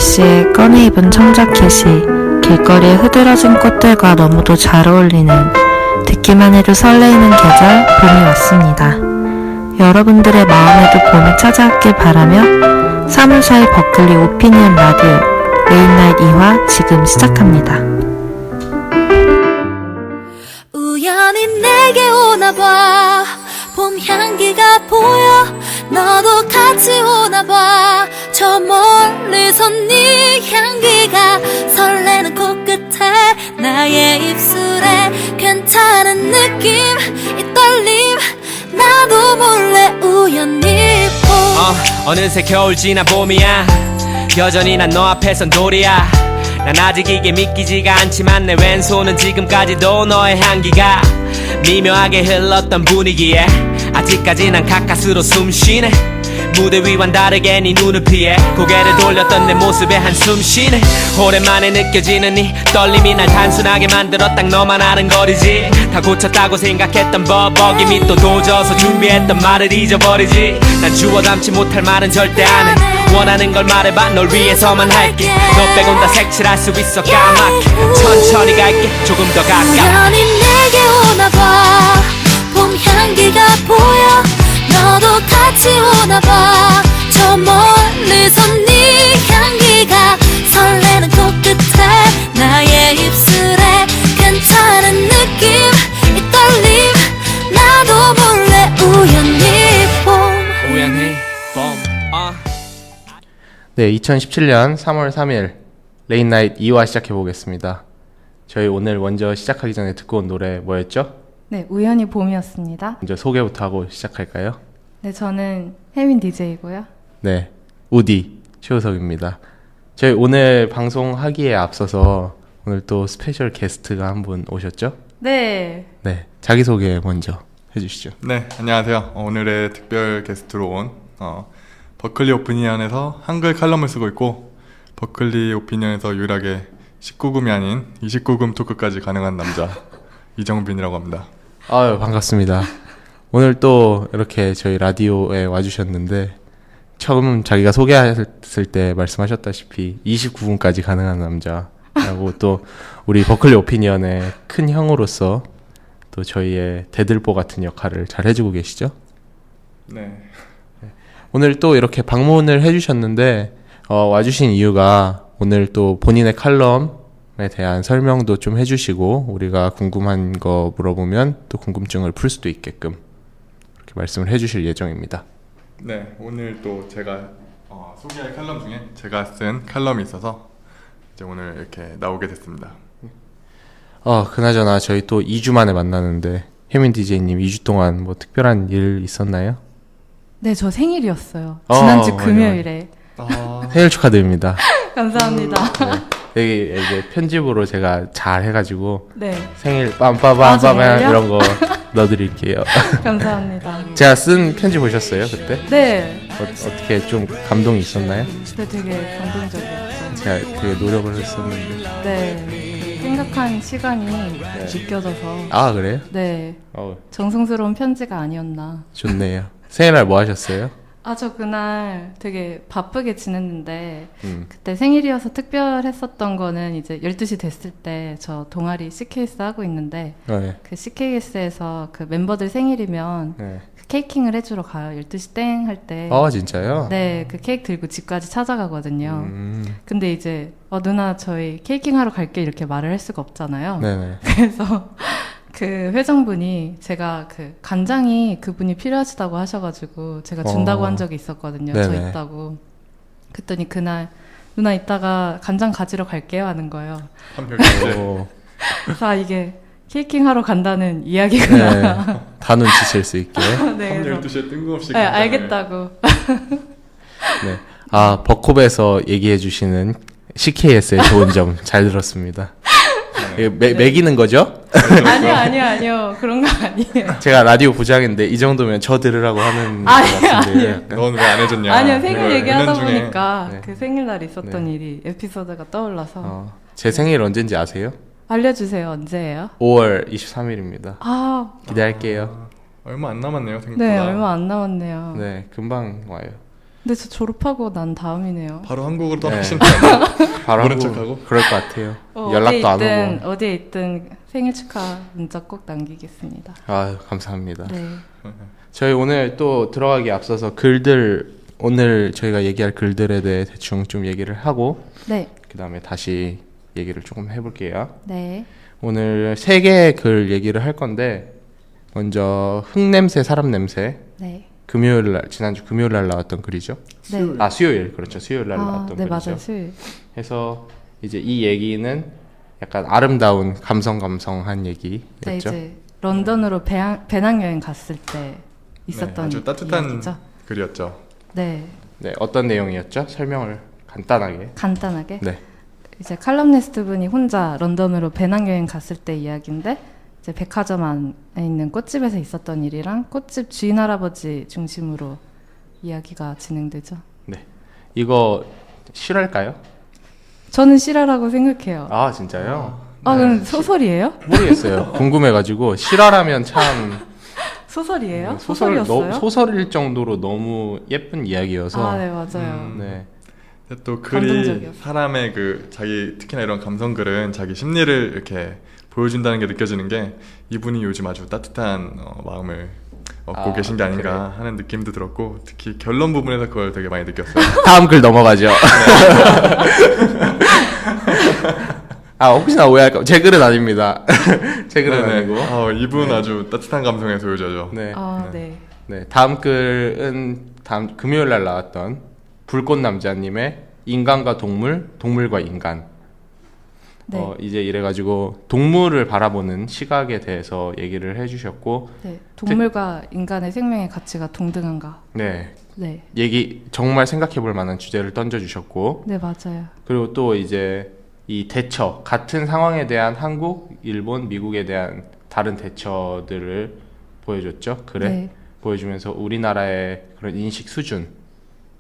날씨에 꺼내 입은 청자켓이 길거리에 흐드러진 꽃들과 너무도 잘 어울리는, 듣기만 해도 설레이는 계절 봄이 왔습니다. 여러분들의 마음에도 봄이 찾아왔길 바라며 3월 4일 버클리 오피니언 라디오 레인나잇 2화 지금 시작합니다. 우연히 내게 오나봐, 봄 향기가 보여. 너도 같이 오나봐, 저 멀리서 네 향기가 설레는 코끝에, 나의 입술에 괜찮은 느낌, 이 떨림 나도 몰래 우연히 어느새 겨울 지나 봄이야. 여전히 난 너 앞에선 돌이야. 난 아직 이게 믿기지가 않지만 내 왼손은 지금까지도 너의 향기가 미묘하게 흘렀던 분위기에 아직까지 난 가까스로 숨쉬네. 무대 위와는 다르게 네 눈을 피해 고개를 돌렸던 내 모습에 한숨 쉬네. 오랜만에 느껴지는 이 떨림이 날 단순하게 만들어 딱 너만 아는 거리지. 다 고쳤다고 생각했던 버벅임이 또 도져서 준비했던 말을 잊어버리지. 난 주워 담지 못할 말은 절대 안 해. 원하는 걸 말해봐, 널 위해서만 할게. 너 빼곤 다 색칠할 수 있어 까맣게. 천천히 갈게, 조금 더 가까이. 우연히 내게 오나봐, 봄 향기가 보여. 너도 같이 오나봐, 저 멀리서 네 향기가 설레는 코끝에, 나의 입술에 괜찮은 느낌, 이 떨림 나도 몰래 우연히 봄. 우연히 봄. 네, 2017년 3월 3일 레인나잇 2화 시작해보겠습니다. 저희 오늘 먼저 시작하기 전에 듣고 온 노래 뭐였죠? 네, 우연히 봄이었습니다. 먼저 소개부터 하고 시작할까요? 네, 저는 혜민 DJ고요. 네, 우디 최우석입니다. 저희 오늘 방송하기에 앞서서 오늘 또 스페셜 게스트가 한 분 오셨죠? 네. 네, 자기소개 먼저 해주시죠. 네, 안녕하세요. 오늘의 특별 게스트로 온 버클리 오피니언에서 한글 칼럼을 쓰고 있고, 버클리 오피니언에서 유일하게 19금이 아닌 29금 토크까지 가능한 남자 이정빈이라고 합니다. 아유, 반갑습니다. 오늘 또 이렇게 저희 라디오에 와주셨는데, 처음 자기가 소개했을 때 말씀하셨다시피 29분까지 가능한 남자라고 또 우리 버클리 오피니언의 큰 형으로서 또 저희의 대들보 같은 역할을 잘 해주고 계시죠? 네. 오늘 또 이렇게 방문을 해주셨는데 와주신 이유가 오늘 또 본인의 칼럼에 대한 설명도 좀 해주시고, 우리가 궁금한 거 물어보면 또 궁금증을 풀 수도 있게끔 이렇게 말씀을 해주실 예정입니다. 네, 오늘 또 제가 소개할 칼럼 중에 제가 쓴 칼럼이 있어서 이제 오늘 이렇게 나오게 됐습니다. 그나저나 저희 또 2주 만에 만나는데, 혜민 DJ님 2주 동안 뭐 특별한 일 있었나요? 네, 저 생일이었어요. 지난주 맞아, 금요일에. 생일 축하드립니다. 감사합니다. 네. 이게 편집으로 제가 잘 해가지고 네. 생일 빰빠밤 정말요? 이런 거 넣어드릴게요. 감사합니다. 제가 쓴 편지 보셨어요 그때? 네. 어떻게 좀 감동이 있었나요? 네, 되게 감동적이었죠. 제가 되게 노력을 했었는데. 네. 생각한 시간이 느껴져서. 아, 그래요? 네. 정성스러운 편지가 아니었나. 좋네요. 생일날 뭐 하셨어요? 저 그날 되게 바쁘게 지냈는데, 그때 생일이어서 특별했었던 거는 이제 12시 됐을 때 저 동아리 CKS 하고 있는데, 네. 그 CKS에서 그 멤버들 생일이면 네. 그 케이킹을 해주러 가요. 12시 땡 할 때. 진짜요? 네, 그 케이크 들고 집까지 찾아가거든요. 근데 이제 누나 저희 케이킹 하러 갈게 이렇게 말을 할 수가 없잖아요. 네네. 그래서 그 회장분이 제가 그 간장이 그분이 필요하시다고 하셔가지고 제가 준다고 한 적이 있었거든요. 저 네네. 있다고. 그랬더니 그날 누나 이따가 간장 가지러 갈게요 하는 거예요. 오, 그래서 이게 케이킹 하러 간다는 이야기구나. 네. 다 눈치챌 수 있게. 네, 밤 그래서 12시에 뜬금없이 네, 알겠다고. 네. 버컵에서 얘기해주시는 CKS의 좋은 점 잘 들었습니다. 매기는 거죠? 아니요. 그런 거 아니에요. 제가 라디오 부장인데 이 정도면 저 들으라고 하는 것 같은데. 넌 왜 안 해줬냐? 아니요, 생일 이걸 얘기하다 은연중에 보니까 네. 그 생일날 있었던 네. 일이 에피소드가 떠올라서. 제 생일 언젠지 아세요? 알려주세요. 언제예요? 5월 23일입니다. 아, 기대할게요. 얼마 안 남았네요, 생각보다. 네, 얼마 안 남았네요. 네, 금방 와요. 근데 저 졸업하고 난 다음이네요. 바로 한국으로 네. 떠나신 거 아니에요? 바로 모른 한국 척하고? 그럴 것 같아요. 어디에 연락도 안 있든, 오고. 어디에 있든 생일 축하 문자 꼭 남기겠습니다. 아 감사합니다. 네. 저희 오늘 또 들어가기 앞서서 글들 오늘 저희가 얘기할 글들에 대해 대충 좀 얘기를 하고 네. 그 다음에 다시 얘기를 조금 해볼게요. 네. 오늘 3개의 글 얘기를 할 건데 먼저 흙냄새 사람 냄새 네. 금요일 날 지난주 금요일 날 나왔던 글이죠. 네. 아 수요일 그렇죠. 수요일 날 아, 나왔던 네, 글이죠. 맞아요. 수요일. 해서 이제 이 얘기는 약간 아름다운 감성한 네, 얘기였죠. 이제 런던으로 배낭여행 갔을 때 있었던 네, 아주 따뜻한 이야기죠. 글이었죠. 네. 네, 어떤 내용이었죠? 설명을 간단하게. 간단하게. 네. 이제 칼럼니스트 분이 혼자 런던으로 배낭여행 갔을 때 이야기인데 이제 백화점 안에 있는 꽃집에서 있었던 일이랑 꽃집 주인 할아버지 중심으로 이야기가 진행되죠. 네. 이거 실화일까요? 저는 실화라고 생각해요. 아, 진짜요? 그럼 소설이에요? 모르겠어요. 궁금해가지고 실화라면 참 소설이에요? 소설 소설이었어요? 소설일 정도로 너무 예쁜 이야기여서. 네, 맞아요. 네. 근데 또 글이 감동적이었어요. 사람의 그 자기 특히나 이런 감성글은 자기 심리를 이렇게 보여준다는 게 느껴지는 게 이분이 요즘 아주 따뜻한 마음을 얻고 계신 게 아닌가 하는 느낌도 들었고 특히 결론 부분에서 그걸 되게 많이 느꼈어요. 다음 글 넘어가죠. 아, 혹시나 오해할까? 제 글은 아닙니다. 제 글은 아니고. 이분 아주 따뜻한 감성의 소유자죠. 네. 네. 네. 다음 글은 다음 금요일 날 나왔던 불꽃 남자님의 인간과 동물, 동물과 인간. 네. 이제 이래가지고 동물을 바라보는 시각에 대해서 얘기를 해주셨고, 네. 동물과 인간의 생명의 가치가 동등한가? 네. 네. 얘기 정말 생각해볼 만한 주제를 던져주셨고, 네, 맞아요. 그리고 또 이제 이 대처, 같은 상황에 대한 한국, 일본, 미국에 대한 다른 대처들을 보여줬죠. 그래? 네. 보여주면서 우리나라의 그런 인식 수준,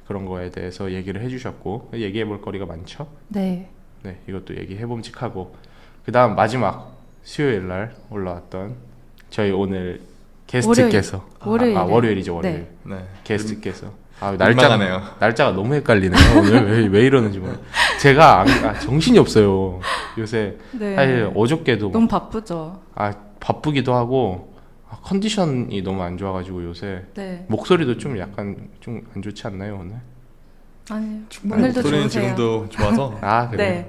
그런 거에 대해서 얘기를 해주셨고, 얘기해볼 거리가 많죠. 네. 네, 이것도 얘기해봄직하고, 그 다음 마지막 수요일 날 올라왔던 저희 오늘 게스트께서 월요일이죠, 월요일. 네. 게스트께서 민망하네요. 날짜가 너무 헷갈리네요. 오늘 왜 이러는지 모르겠어요. 제가 정신이 없어요. 요새 네. 사실 어저께도 너무 바쁘죠. 바쁘기도 하고 컨디션이 너무 안 좋아가지고 요새 네. 목소리도 좀 약간 좀 안 좋지 않나요 오늘? 아니요. 충분히 오늘도 목소리는 좋으세요. 지금도 좋아서 그래요? 네.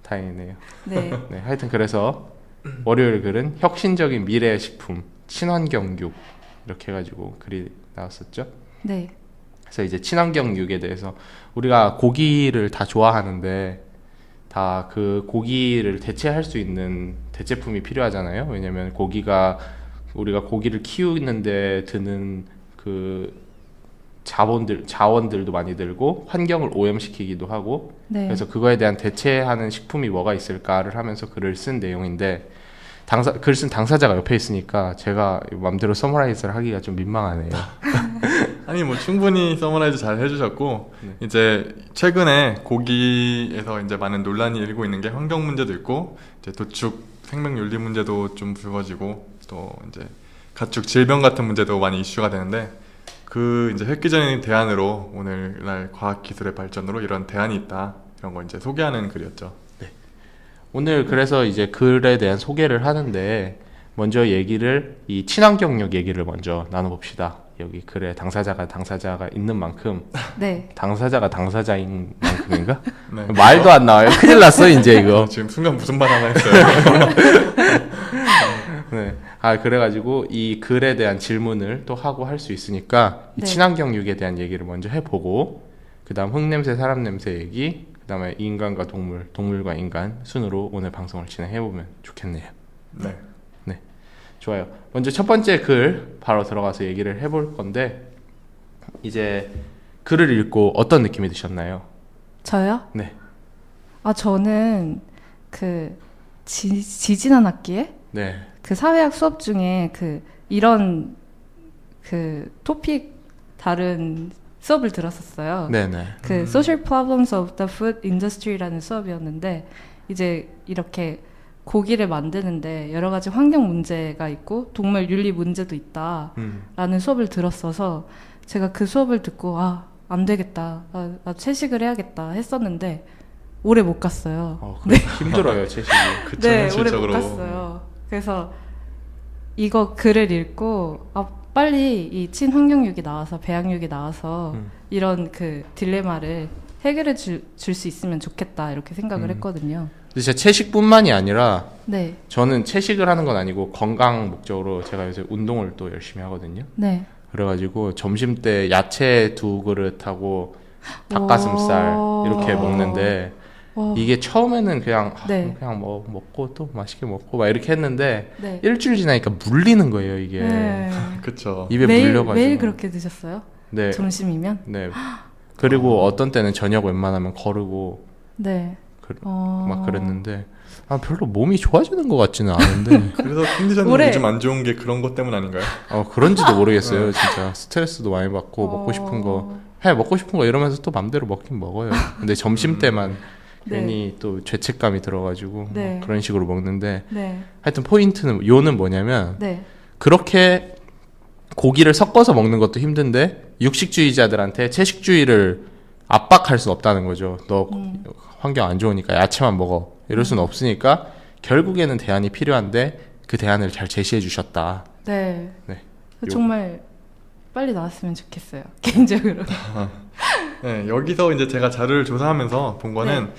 다행이네요. 네. 네, 하여튼 그래서 월요일 글은 혁신적인 미래 식품 친환경육 이렇게 해가지고 글이 나왔었죠. 네. 그래서 이제 친환경육에 대해서 우리가 고기를 다 좋아하는데 다 그 고기를 대체할 수 있는 대체품이 필요하잖아요. 왜냐면 우리가 고기를 키우는데 드는 그 자원들도 많이 들고 환경을 오염시키기도 하고 네. 그래서 그거에 대한 대체하는 식품이 뭐가 있을까를 하면서 글을 쓴 내용인데 글 쓴 당사자가 옆에 있으니까 제가 맘대로 서머라이즈를 하기가 좀 민망하네요. 아니 뭐 충분히 서머라이즈 잘 해주셨고 네. 이제 최근에 고기에서 이제 많은 논란이 일고 있는 게 환경 문제도 있고 이제 도축 생명윤리 문제도 좀 불거지고 또 이제 가축 질병 같은 문제도 많이 이슈가 되는데 그 이제 획기적인 대안으로 오늘날 과학기술의 발전으로 이런 대안이 있다 이런 걸 이제 소개하는 글이었죠. 오늘 그래서 이제 글에 대한 소개를 하는데 먼저 이 친환경육 얘기를 먼저 나눠봅시다. 여기 글에 당사자가 있는 만큼 네. 당사자가 당사자인 만큼인가? 네. 말도 안 나와요. 큰일 났어 이제 이거. 지금 순간 무슨 말 하나 했어요. 네. 그래가지고 이 글에 대한 질문을 또 하고 할 수 있으니까 이 네. 친환경육에 대한 얘기를 먼저 해보고 그 다음 흙냄새 사람냄새 얘기 그 다음에 인간과 동물과 인간 순으로 오늘 방송을 진행해보면 좋겠네요. 네. 네, 좋아요. 먼저 첫 번째 글 바로 들어가서 얘기를 해볼 건데 이제 글을 읽고 어떤 느낌이 드셨나요? 저요? 네. 저는 그 지지난 학기에 네. 그 사회학 수업 중에 이런 토픽 다른 수업을 들었었어요. 네네. Social Problems of the Food Industry라는 수업이었는데 이제 이렇게 고기를 만드는데 여러 가지 환경 문제가 있고 동물 윤리 문제도 있다라는 수업을 들었어서 제가 그 수업을 듣고 안 되겠다. 나 채식을 해야겠다 했었는데 오래 못 갔어요. 그래, 힘들어요, 채식이. 그쵸, 네, 오래 못 현실적으로. 갔어요. 그래서 이거 글을 읽고 빨리 이 친환경육이 나와서 배양육이 나와서 이런 그 딜레마를 해결해 줄 수 있으면 좋겠다 이렇게 생각을 했거든요. 근데 진짜 채식뿐만이 아니라 네, 저는 채식을 하는 건 아니고 건강 목적으로 제가 요새 운동을 또 열심히 하거든요. 네. 그래가지고 점심 때 야채 2그릇하고 닭가슴살 오. 이렇게 먹는데 이게 처음에는 그냥 네. 그냥 뭐 먹고 또 맛있게 먹고 막 이렇게 했는데 네. 일주일 지나니까 물리는 거예요, 이게. 네. 그쵸. 입에 매일 물려가지고. 매일 그렇게 드셨어요? 네. 점심이면? 네. 그리고 어떤 때는 저녁 웬만하면 거르고 네. 막 그랬는데 별로 몸이 좋아지는 것 같지는 않은데 그래서 컨디션이 올해- 요즘 안 좋은 게 그런 것 때문 아닌가요? 그런지도 모르겠어요. 진짜 스트레스도 많이 받고 먹고 싶은 거 먹고 싶은 거 이러면서 또 맘대로 먹긴 먹어요. 근데 점심 때만 네. 괜히 또 죄책감이 들어가지고 네. 그런 식으로 먹는데 네. 하여튼 포인트는 요는 뭐냐면 네. 그렇게 고기를 섞어서 먹는 것도 힘든데 육식주의자들한테 채식주의를 압박할 수 없다는 거죠. 너 환경 안 좋으니까 야채만 먹어 이럴 수는 없으니까 결국에는 대안이 필요한데 그 대안을 잘 제시해 주셨다. 네. 네. 정말 빨리 나왔으면 좋겠어요. 개인적으로. 네, 여기서 이제 제가 자료를 조사하면서 본 거는 네.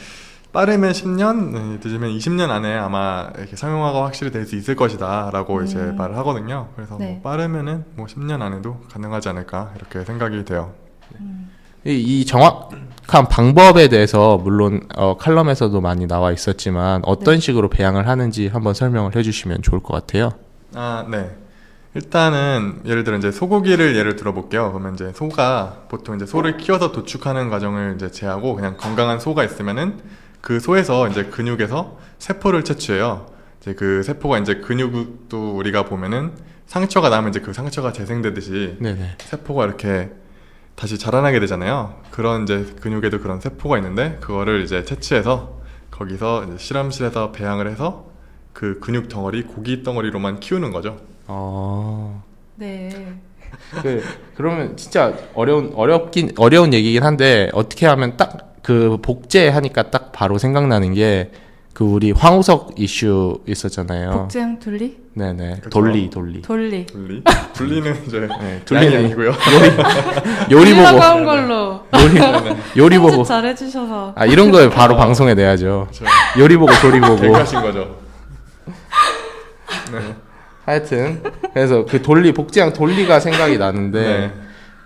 빠르면 10년, 늦으면 20년 안에 아마 이렇게 상용화가 확실히 될 수 있을 것이다라고 이제 말을 하거든요. 그래서 네. 뭐 빠르면은 뭐 10년 안에도 가능하지 않을까 이렇게 생각이 돼요. 이 정확한 방법에 대해서 물론 칼럼에서도 많이 나와 있었지만 어떤 식으로 배양을 하는지 한번 설명을 해주시면 좋을 것 같아요. 아, 네. 일단은 예를 들어 이제 소고기를 예를 들어볼게요. 그러면 이제 소가 보통 이제 소를 키워서 도축하는 과정을 이제 제하고 그냥 건강한 소가 있으면은 그 소에서 이제 근육에서 세포를 채취해요. 이제 그 세포가 이제 근육도 우리가 보면은 상처가 나면 이제 그 상처가 재생되듯이 네네. 세포가 이렇게 다시 자라나게 되잖아요. 그런 이제 근육에도 그런 세포가 있는데 그거를 이제 채취해서 거기서 이제 실험실에서 배양을 해서 그 근육 덩어리, 고기 덩어리로만 키우는 거죠. 네. 그러면 진짜 어려운 얘기긴 한데 어떻게 하면 딱 그 복제하니까 딱 바로 생각나는 게 그 우리 황우석 이슈 있었잖아요. 복제형 둘리? 네네. 그쵸. 돌리. 돌리. 둘리는 이제 네, 둘리는 둘리는 아니고요. 요리 보고 돌리라고 한 걸로. 요리 보고 편집 잘 해주셔서. 이런 걸 바로 방송에 내야죠. 그쵸. 요리 보고 조리 보고. 개가신 거죠. 네. 하여튼 그래서 그 복제한 돌리가 생각이 나는데 네.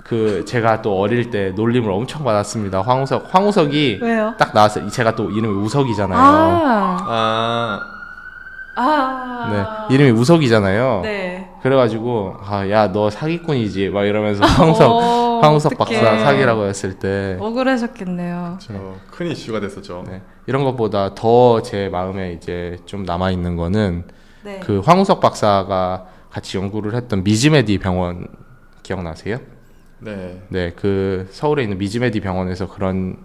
그 제가 또 어릴 때 놀림을 엄청 받았습니다. 황우석이 왜요? 딱 나왔어요. 제가 또 이름이 우석이잖아요. 아, 네, 이름이 우석이잖아요. 네. 그래가지고 야 너 사기꾼이지 막 이러면서 황우석 어떡해. 박사 사기라고 했을 때 억울하셨겠네요. 큰 이슈가 됐었죠. 네, 이런 것보다 더 제 마음에 이제 좀 남아 있는 거는 네. 그 황우석 박사가 같이 연구를 했던 미지메디 병원 기억나세요? 네. 네, 그 서울에 있는 미지메디 병원에서 그런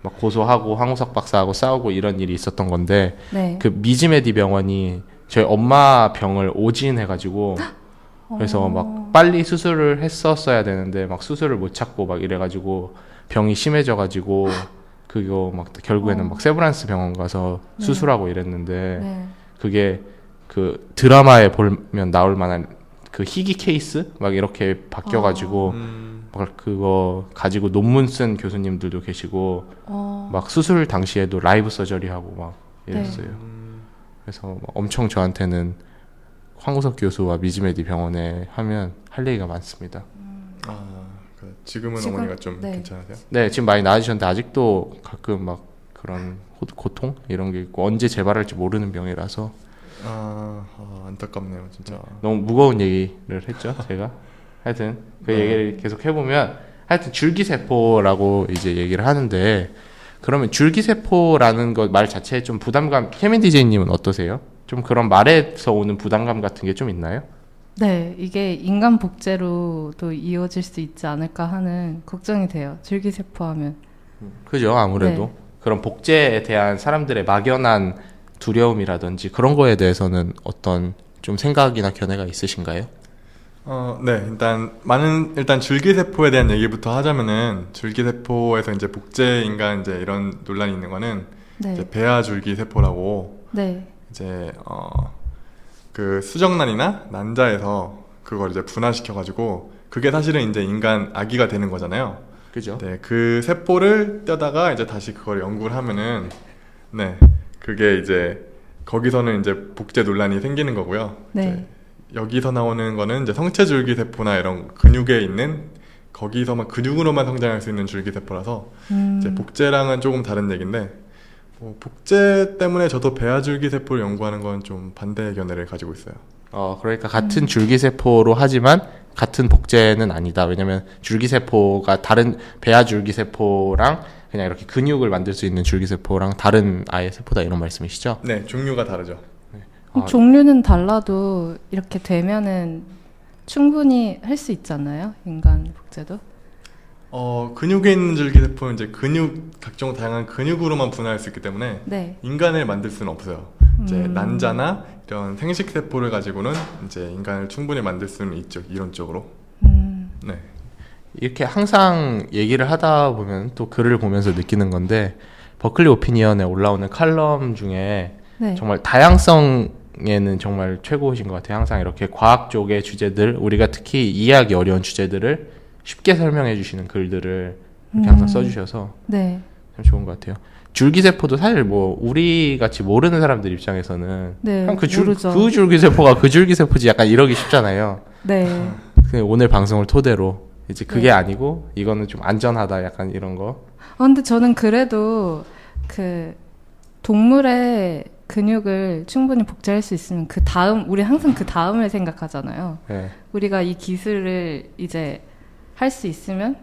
막 고소하고 황우석 박사하고 싸우고 이런 일이 있었던 건데 네. 그 미지메디 병원이 저희 엄마 병을 오진해가지고 그래서 막 빨리 수술을 했었어야 되는데 막 수술을 못 찾고 막 이래가지고 병이 심해져가지고 그거 막 결국에는 막 세브란스 병원 가서 네. 수술하고 이랬는데 네. 그게 그 드라마에 보면 나올 만한 그 희귀 케이스 막 이렇게 바뀌어가지고 막 그거 가지고 논문 쓴 교수님들도 계시고 막 수술 당시에도 라이브 서저리하고 막 이랬어요. 그래서 막 엄청 저한테는 황우석 교수와 미지메디 병원에 하면 할 얘기가 많습니다. 지금은 지금- 어머니가 좀 네. 괜찮으세요? 네, 지금 많이 나아지셨는데 아직도 가끔 막 그런 고통 이런 게 있고 언제 재발할지 모르는 병이라서 안타깝네요, 진짜. 너무 무거운 얘기를 했죠, 제가. 하여튼 그 얘기를 계속 해보면 하여튼 줄기세포라고 이제 얘기를 하는데 그러면 줄기세포라는 것 말 자체에 좀 부담감, 케민 DJ님은 어떠세요? 좀 그런 말에서 오는 부담감 같은 게 좀 있나요? 네, 이게 인간 복제로도 이어질 수 있지 않을까 하는 걱정이 돼요. 줄기세포 하면. 그죠, 아무래도. 네. 그런 복제에 대한 사람들의 막연한 두려움이라든지 그런 거에 대해서는 어떤 좀 생각이나 견해가 있으신가요? 네, 일단 줄기세포에 대한 얘기부터 하자면은, 줄기세포에서 이제 복제인간 이제 이런 논란이 있는 거는, 네. 이제 배아줄기세포라고, 네. 이제, 그 수정란이나 난자에서 그걸 이제 분화시켜가지고, 그게 사실은 이제 인간 아기가 되는 거잖아요. 그죠? 네, 그 세포를 떼다가 이제 다시 그걸 연구를 하면은, 네, 그게 이제, 거기서는 이제 복제 논란이 생기는 거고요. 네. 이제 여기서 나오는 거는 이제 성체줄기세포나 이런 근육에 있는 거기서만 근육으로만 성장할 수 있는 줄기세포라서 이제 복제랑은 조금 다른 얘기인데 뭐 복제 때문에 저도 배아줄기세포를 연구하는 건 좀 반대의 견해를 가지고 있어요. 그러니까 같은 줄기세포로 하지만 같은 복제는 아니다. 왜냐면 줄기세포가 다른 배아줄기세포랑 그냥 이렇게 근육을 만들 수 있는 줄기세포랑 다른 아예 세포다 이런 말씀이시죠? 네, 종류가 다르죠. 종류는 달라도 이렇게 되면은 충분히 할 수 있잖아요. 인간 복제도. 근육에 있는 줄기세포는 이제 각종 다양한 근육으로만 분화할 수 있기 때문에 네. 인간을 만들 수는 없어요. 이제 난자나 이런 생식세포를 가지고는 이제 인간을 충분히 만들 수는 있죠. 이론적으로. 네. 이렇게 항상 얘기를 하다 보면 또 글을 보면서 느끼는 건데 버클리 오피니언에 올라오는 칼럼 중에 네. 정말 다양성에는 정말 최고이신 것 같아요. 항상 이렇게 과학 쪽의 주제들, 우리가 특히 이해하기 어려운 주제들을 쉽게 설명해 주시는 글들을 이렇게 항상 써주셔서 네. 참 좋은 것 같아요. 줄기세포도 사실 뭐 우리 같이 모르는 사람들 입장에서는 네, 그냥 모르죠. 그 줄기세포가 그 줄기세포지 약간 이러기 쉽잖아요. 네. 근데 오늘 방송을 토대로 이제 그게 네. 아니고 이거는 좀 안전하다 약간 이런 거. 근데 저는 그래도 그 동물의 근육을 충분히 복제할 수 있으면 그 다음, 우리 항상 그 다음을 생각하잖아요. 네. 우리가 이 기술을 이제 할 수 있으면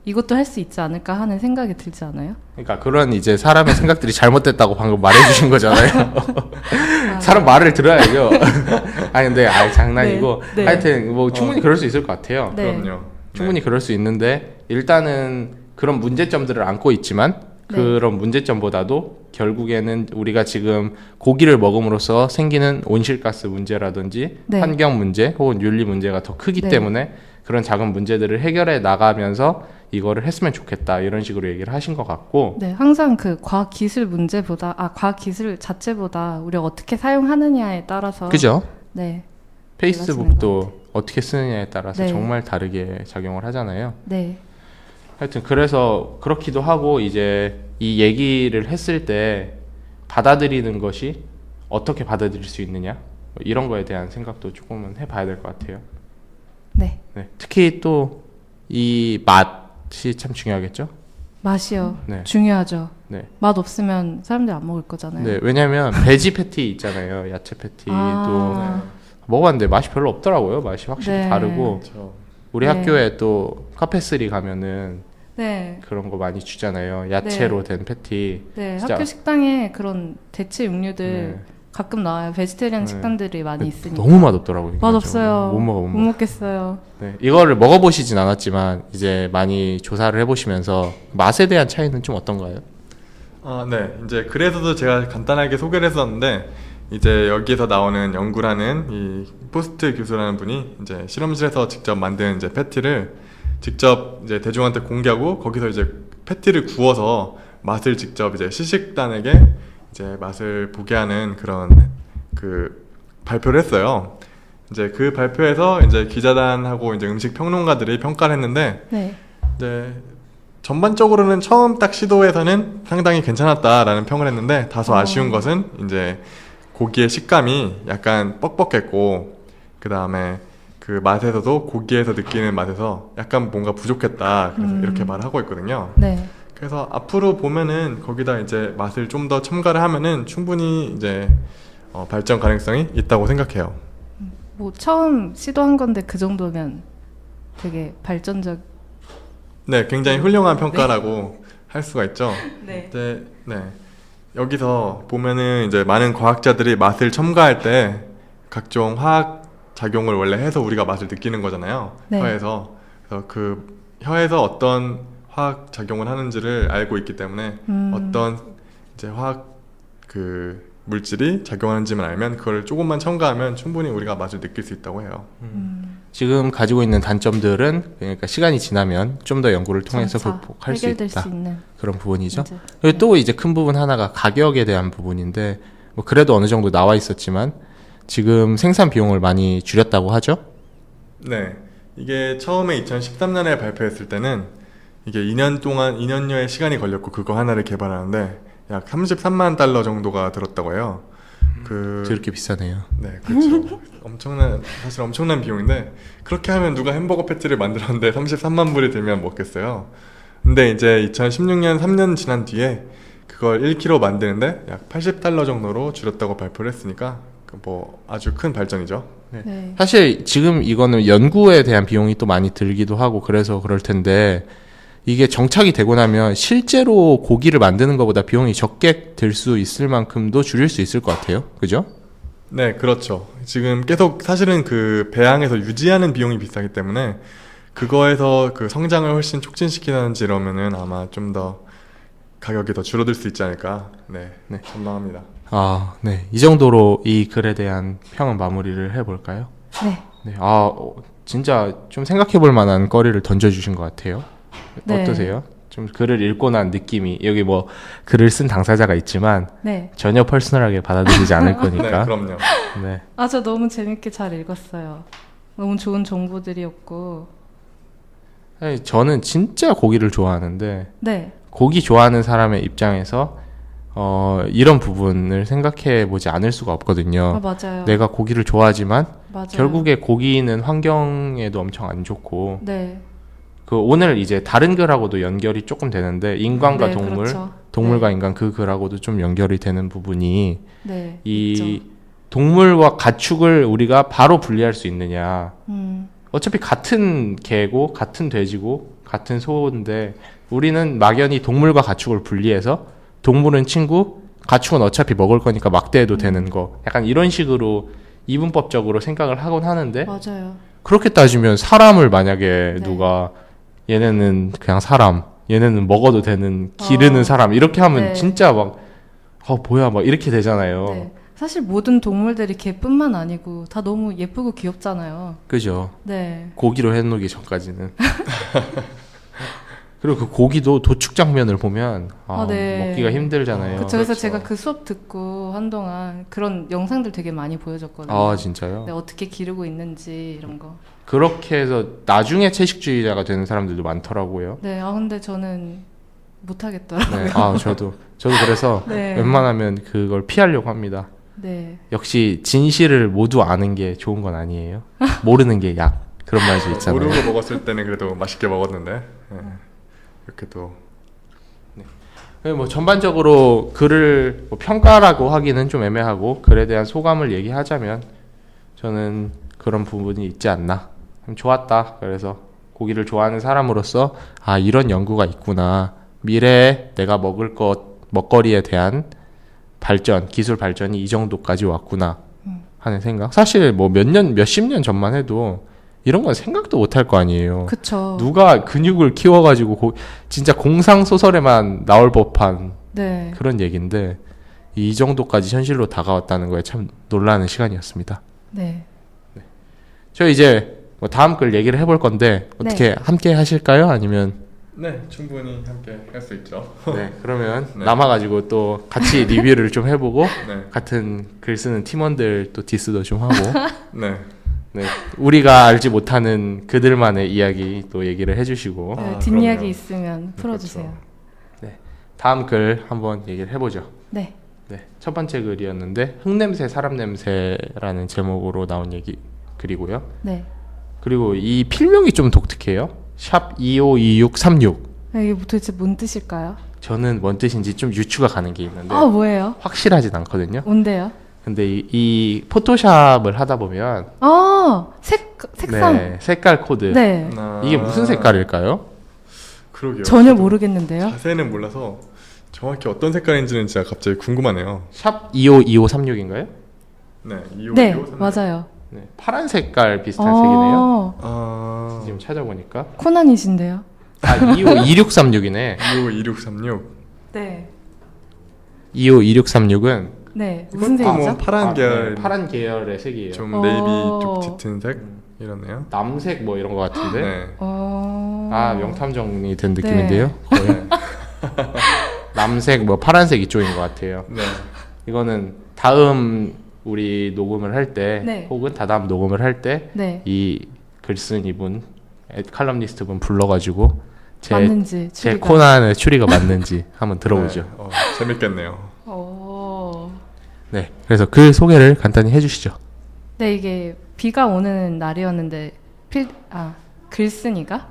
이것도 할 수 있지 않을까 하는 생각이 들지 않아요? 그러니까 그런 이제 사람의 생각들이 잘못됐다고 방금 말해주신 거잖아요. 사람 말을 들어야죠. 아니 근데 장난이고 네, 네. 하여튼 뭐 충분히 그럴 수 있을 것 같아요. 네. 그럼요. 충분히 그럴 수 있는데 일단은 그런 문제점들을 안고 있지만 네. 그런 문제점보다도 결국에는 우리가 지금 고기를 먹음으로써 생기는 온실가스 문제라든지 네. 환경 문제 혹은 윤리 문제가 더 크기 네. 때문에 그런 작은 문제들을 해결해 나가면서 이거를 했으면 좋겠다 이런 식으로 얘기를 하신 것 같고 네, 항상 그 과학 기술 문제보다, 과학 기술 자체보다 우리가 어떻게 사용하느냐에 따라서. 그죠? 네. 페이스북도 어떻게 쓰느냐에 따라서 네. 정말 다르게 작용을 하잖아요. 네. 하여튼 그래서 그렇기도 하고 이제 이 얘기를 했을 때 받아들이는 것이 어떻게 받아들일 수 있느냐 뭐 이런 거에 대한 생각도 조금은 해봐야 될 것 같아요. 네. 네. 특히 또 이 맛이 참 중요하겠죠. 맛이요. 네. 중요하죠. 네. 맛 없으면 사람들 안 먹을 거잖아요. 네. 왜냐하면 베지 패티 있잖아요. 야채 패티도 먹어봤는데 맛이 별로 없더라고요. 맛이 확실히 네. 다르고 그렇죠. 우리 네. 학교에 또 카페3 가면은 네. 그런 거 많이 주잖아요. 야채로 된 패티. 네, 진짜- 학교 식당에 그런 대체 육류들 네. 가끔 나와요. 베지테리안 네. 식당들이 많이 있으니까. 너무 맛없더라고요. 맛 인간적으로. 없어요. 못 먹어. 못 먹겠어요. 네, 이거를 먹어보시진 않았지만 이제 많이 조사를 해보시면서 맛에 대한 차이는 좀 어떤가요? 네. 이제 그래서도 제가 간단하게 소개를 했었는데 이제 여기에서 나오는 연구라는 이 포스트 교수라는 분이 이제 실험실에서 직접 만든 이제 패티를 직접 이제 대중한테 공개하고 거기서 이제 패티를 구워서 맛을 직접 이제 시식단에게 이제 맛을 보게 하는 그런 그 발표를 했어요. 이제 그 발표에서 이제 기자단하고 이제 음식 평론가들이 평가를 했는데 네. 이제 전반적으로는 처음 딱 시도에서는 상당히 괜찮았다라는 평을 했는데 다소 아쉬운 것은 이제 고기의 식감이 약간 뻑뻑했고 그 다음에 그 맛에서도 고기에서 느끼는 맛에서 약간 뭔가 부족했다 그래서 이렇게 말을 하고 있거든요. 네. 그래서 앞으로 보면은 거기다 이제 맛을 좀 더 첨가를 하면은 충분히 이제 발전 가능성이 있다고 생각해요. 뭐 처음 시도한 건데 그 정도면 되게 발전적. 네, 굉장히 훌륭한 평가라고 할 수가 있죠. 네. 네. 여기서 보면은 이제 많은 과학자들이 맛을 첨가할 때 각종 화학 작용을 원래 해서 우리가 맛을 느끼는 거잖아요. 네. 혀에서. 그래서 그 혀에서 어떤 화학 작용을 하는지를 알고 있기 때문에 어떤 이제 화학 그 물질이 작용하는지만 알면 그걸 조금만 첨가하면 충분히 우리가 맛을 느낄 수 있다고 해요. 지금 가지고 있는 단점들은 그러니까 시간이 지나면 좀 더 연구를 통해서 점차 극복할 수 해결될 있다. 수 있는 그런 부분이죠. 문제. 그리고 또 이제 큰 부분 하나가 가격에 대한 부분인데 뭐 그래도 어느 정도 나와 있었지만 지금 생산 비용을 많이 줄였다고 하죠. 네. 이게 처음에 2013년에 발표했을 때는 이게 2년여의 시간이 걸렸고 그거 하나를 개발하는데 약 33만 달러 정도가 들었다고 해요. 그렇게 비싸네요. 네, 그렇죠. 사실 엄청난 비용인데 그렇게 하면 누가 햄버거 패티를 만들었는데 33만 불이 들면 먹겠어요. 근데 이제 2016년 3년 지난 뒤에 그걸 1kg 만드는데 약 80달러 정도로 줄였다고 발표를 했으니까 뭐 아주 큰 발전이죠. 네. 사실 지금 이거는 연구에 대한 비용이 또 많이 들기도 하고 그래서 그럴 텐데 이게 정착이 되고 나면 실제로 고기를 만드는 것보다 비용이 적게 들 수 있을 만큼도 줄일 수 있을 것 같아요. 그죠? 네, 그렇죠. 지금 계속 사실은 그 배양에서 유지하는 비용이 비싸기 때문에 그거에서 그 성장을 훨씬 촉진시키는지 이러면은 아마 좀 더 가격이 더 줄어들 수 있지 않을까. 네, 전망합니다. 아, 네. 이 정도로 이 글에 대한 평은 마무리를 해볼까요? 네. 네. 진짜 좀 생각해 볼 만한 거리를 던져주신 것 같아요. 네. 어떠세요? 좀 글을 읽고 난 느낌이, 여기 뭐 글을 쓴 당사자가 있지만 네. 전혀 퍼스널하게 받아들이지 않을 네, 거니까. 그럼요. 네. 저 너무 재밌게 잘 읽었어요. 너무 좋은 정보들이었고. 아니, 저는 진짜 고기를 좋아하는데 네. 고기 좋아하는 사람의 입장에서 이런 부분을 생각해 보지 않을 수가 없거든요. 맞아요. 내가 고기를 좋아하지만 맞아요. 결국에 고기는 환경에도 엄청 안 좋고 네. 오늘 이제 다른 글하고도 연결이 조금 되는데 인간과 네, 동물, 그렇죠. 동물과 네. 인간 그 글하고도 좀 연결이 되는 부분이 네. 이 있죠. 동물과 가축을 우리가 바로 분리할 수 있느냐. 음. 어차피 같은 개고 같은 돼지고 같은 소인데 우리는 막연히 동물과 가축을 분리해서 동물은 친구, 가축은 어차피 먹을 거니까 막대해도 되는 거. 약간 이런 식으로 이분법적으로 생각을 하곤 하는데 맞아요. 그렇게 따지면 사람을 만약에 네. 누가 얘네는 그냥 사람, 얘네는 먹어도 되는 기르는 사람 이렇게 하면 네. 진짜 막 뭐야 막 이렇게 되잖아요. 네. 사실 모든 동물들이 개뿐만 아니고 다 너무 예쁘고 귀엽잖아요. 그죠? 네. 고기로 해놓기 전까지는. 그리고 그 고기도 도축 장면을 보면 네. 먹기가 힘들잖아요. 그쵸. 그래서 그렇죠. 제가 그 수업 듣고 한동안 그런 영상들 되게 많이 보여줬거든요. 진짜요? 네, 어떻게 기르고 있는지 이런 거. 그렇게 해서 나중에 채식주의자가 되는 사람들도 많더라고요. 네. 근데 저는 못하겠더라고요. 네. 저도 그래서 네. 웬만하면 그걸 피하려고 합니다. 네. 역시 진실을 모두 아는 게 좋은 건 아니에요. 모르는 게 약. 그런 말도 있잖아요. 모르고 먹었을 때는 그래도 맛있게 먹었는데 이렇게 또 뭐 전반적으로 글을 뭐 평가라고 하기는 좀 애매하고 글에 대한 소감을 얘기하자면 저는 그런 부분이 있지 않나. 좋았다. 그래서 고기를 좋아하는 사람으로서 이런 연구가 있구나. 미래에 내가 먹을 먹거리에 대한 발전, 기술 발전이 이 정도까지 왔구나 하는 생각. 사실 뭐 몇십 년 전만 해도 이런 건 생각도 못 할 거 아니에요. 그쵸. 누가 근육을 키워가지고 진짜 공상 소설에만 나올 법한 네. 그런 얘기인데 이 정도까지 현실로 다가왔다는 거에 참 놀라는 시간이었습니다. 네. 저 이제 뭐 다음 글 얘기를 해볼 건데 어떻게 함께 하실까요? 아니면 네, 충분히 함께 할 수 있죠. 네 그러면 네. 남아가지고 또 같이 리뷰를 좀 해보고 네. 같은 글 쓰는 팀원들 또 디스도 좀 하고 네. 네 우리가 알지 못하는 그들만의 이야기 또 얘기를 해주시고 네, 뒷이야기 그럼요. 있으면 풀어주세요. 다음 글 한번 얘기를 해보죠. 네. 네, 첫 번째 글이었는데 흙냄새 사람냄새라는 제목으로 나온 글이고요. 네. 그리고 이 필명이 좀 독특해요. 샵 252636. 이게 도대체 뭔 뜻일까요? 저는 뭔 뜻인지 좀 유추가 가는 게 있는데 뭐예요? 확실하진 않거든요. 뭔데요? 근데 이 포토샵을 하다 보면 색상. 네, 색깔 코드 네. 이게 무슨 색깔일까요? 그러게요. 전혀 모르겠는데요. 자세는 몰라서 정확히 어떤 색깔인지는 진짜 갑자기 궁금하네요. 샵 252536인가요? 네, 네, 맞아요. 네, 파란 색깔 비슷한 색이네요. 아, 지금 찾아보니까 코난이신데요. 2636이네. 252636. 네. 252636은 네, 무슨 이것도 색이죠? 뭐 파란 계열, 파란 계열의 색이에요. 좀 어. 네이비 쪽 짙은 색 이러네요. 남색 뭐 이런 거 같은데. 네. 아, 명탐정이 된 느낌인데요. 거의. 네. 남색 뭐 파란색 이쪽인 것 같아요. 네. 이거는 다음 우리 녹음을 할 때 네. 혹은 다다음 녹음을 할 때 네, 이 글쓴 이분 칼럼니스트 분 불러가지고 맞는지 제 추리가. 코난의 추리가 맞는지 한번 들어보죠. 네. 재밌겠네요. 네, 그래서 글 소개를 간단히 해주시죠. 네, 이게 비가 오는 날이었는데 글쓴이가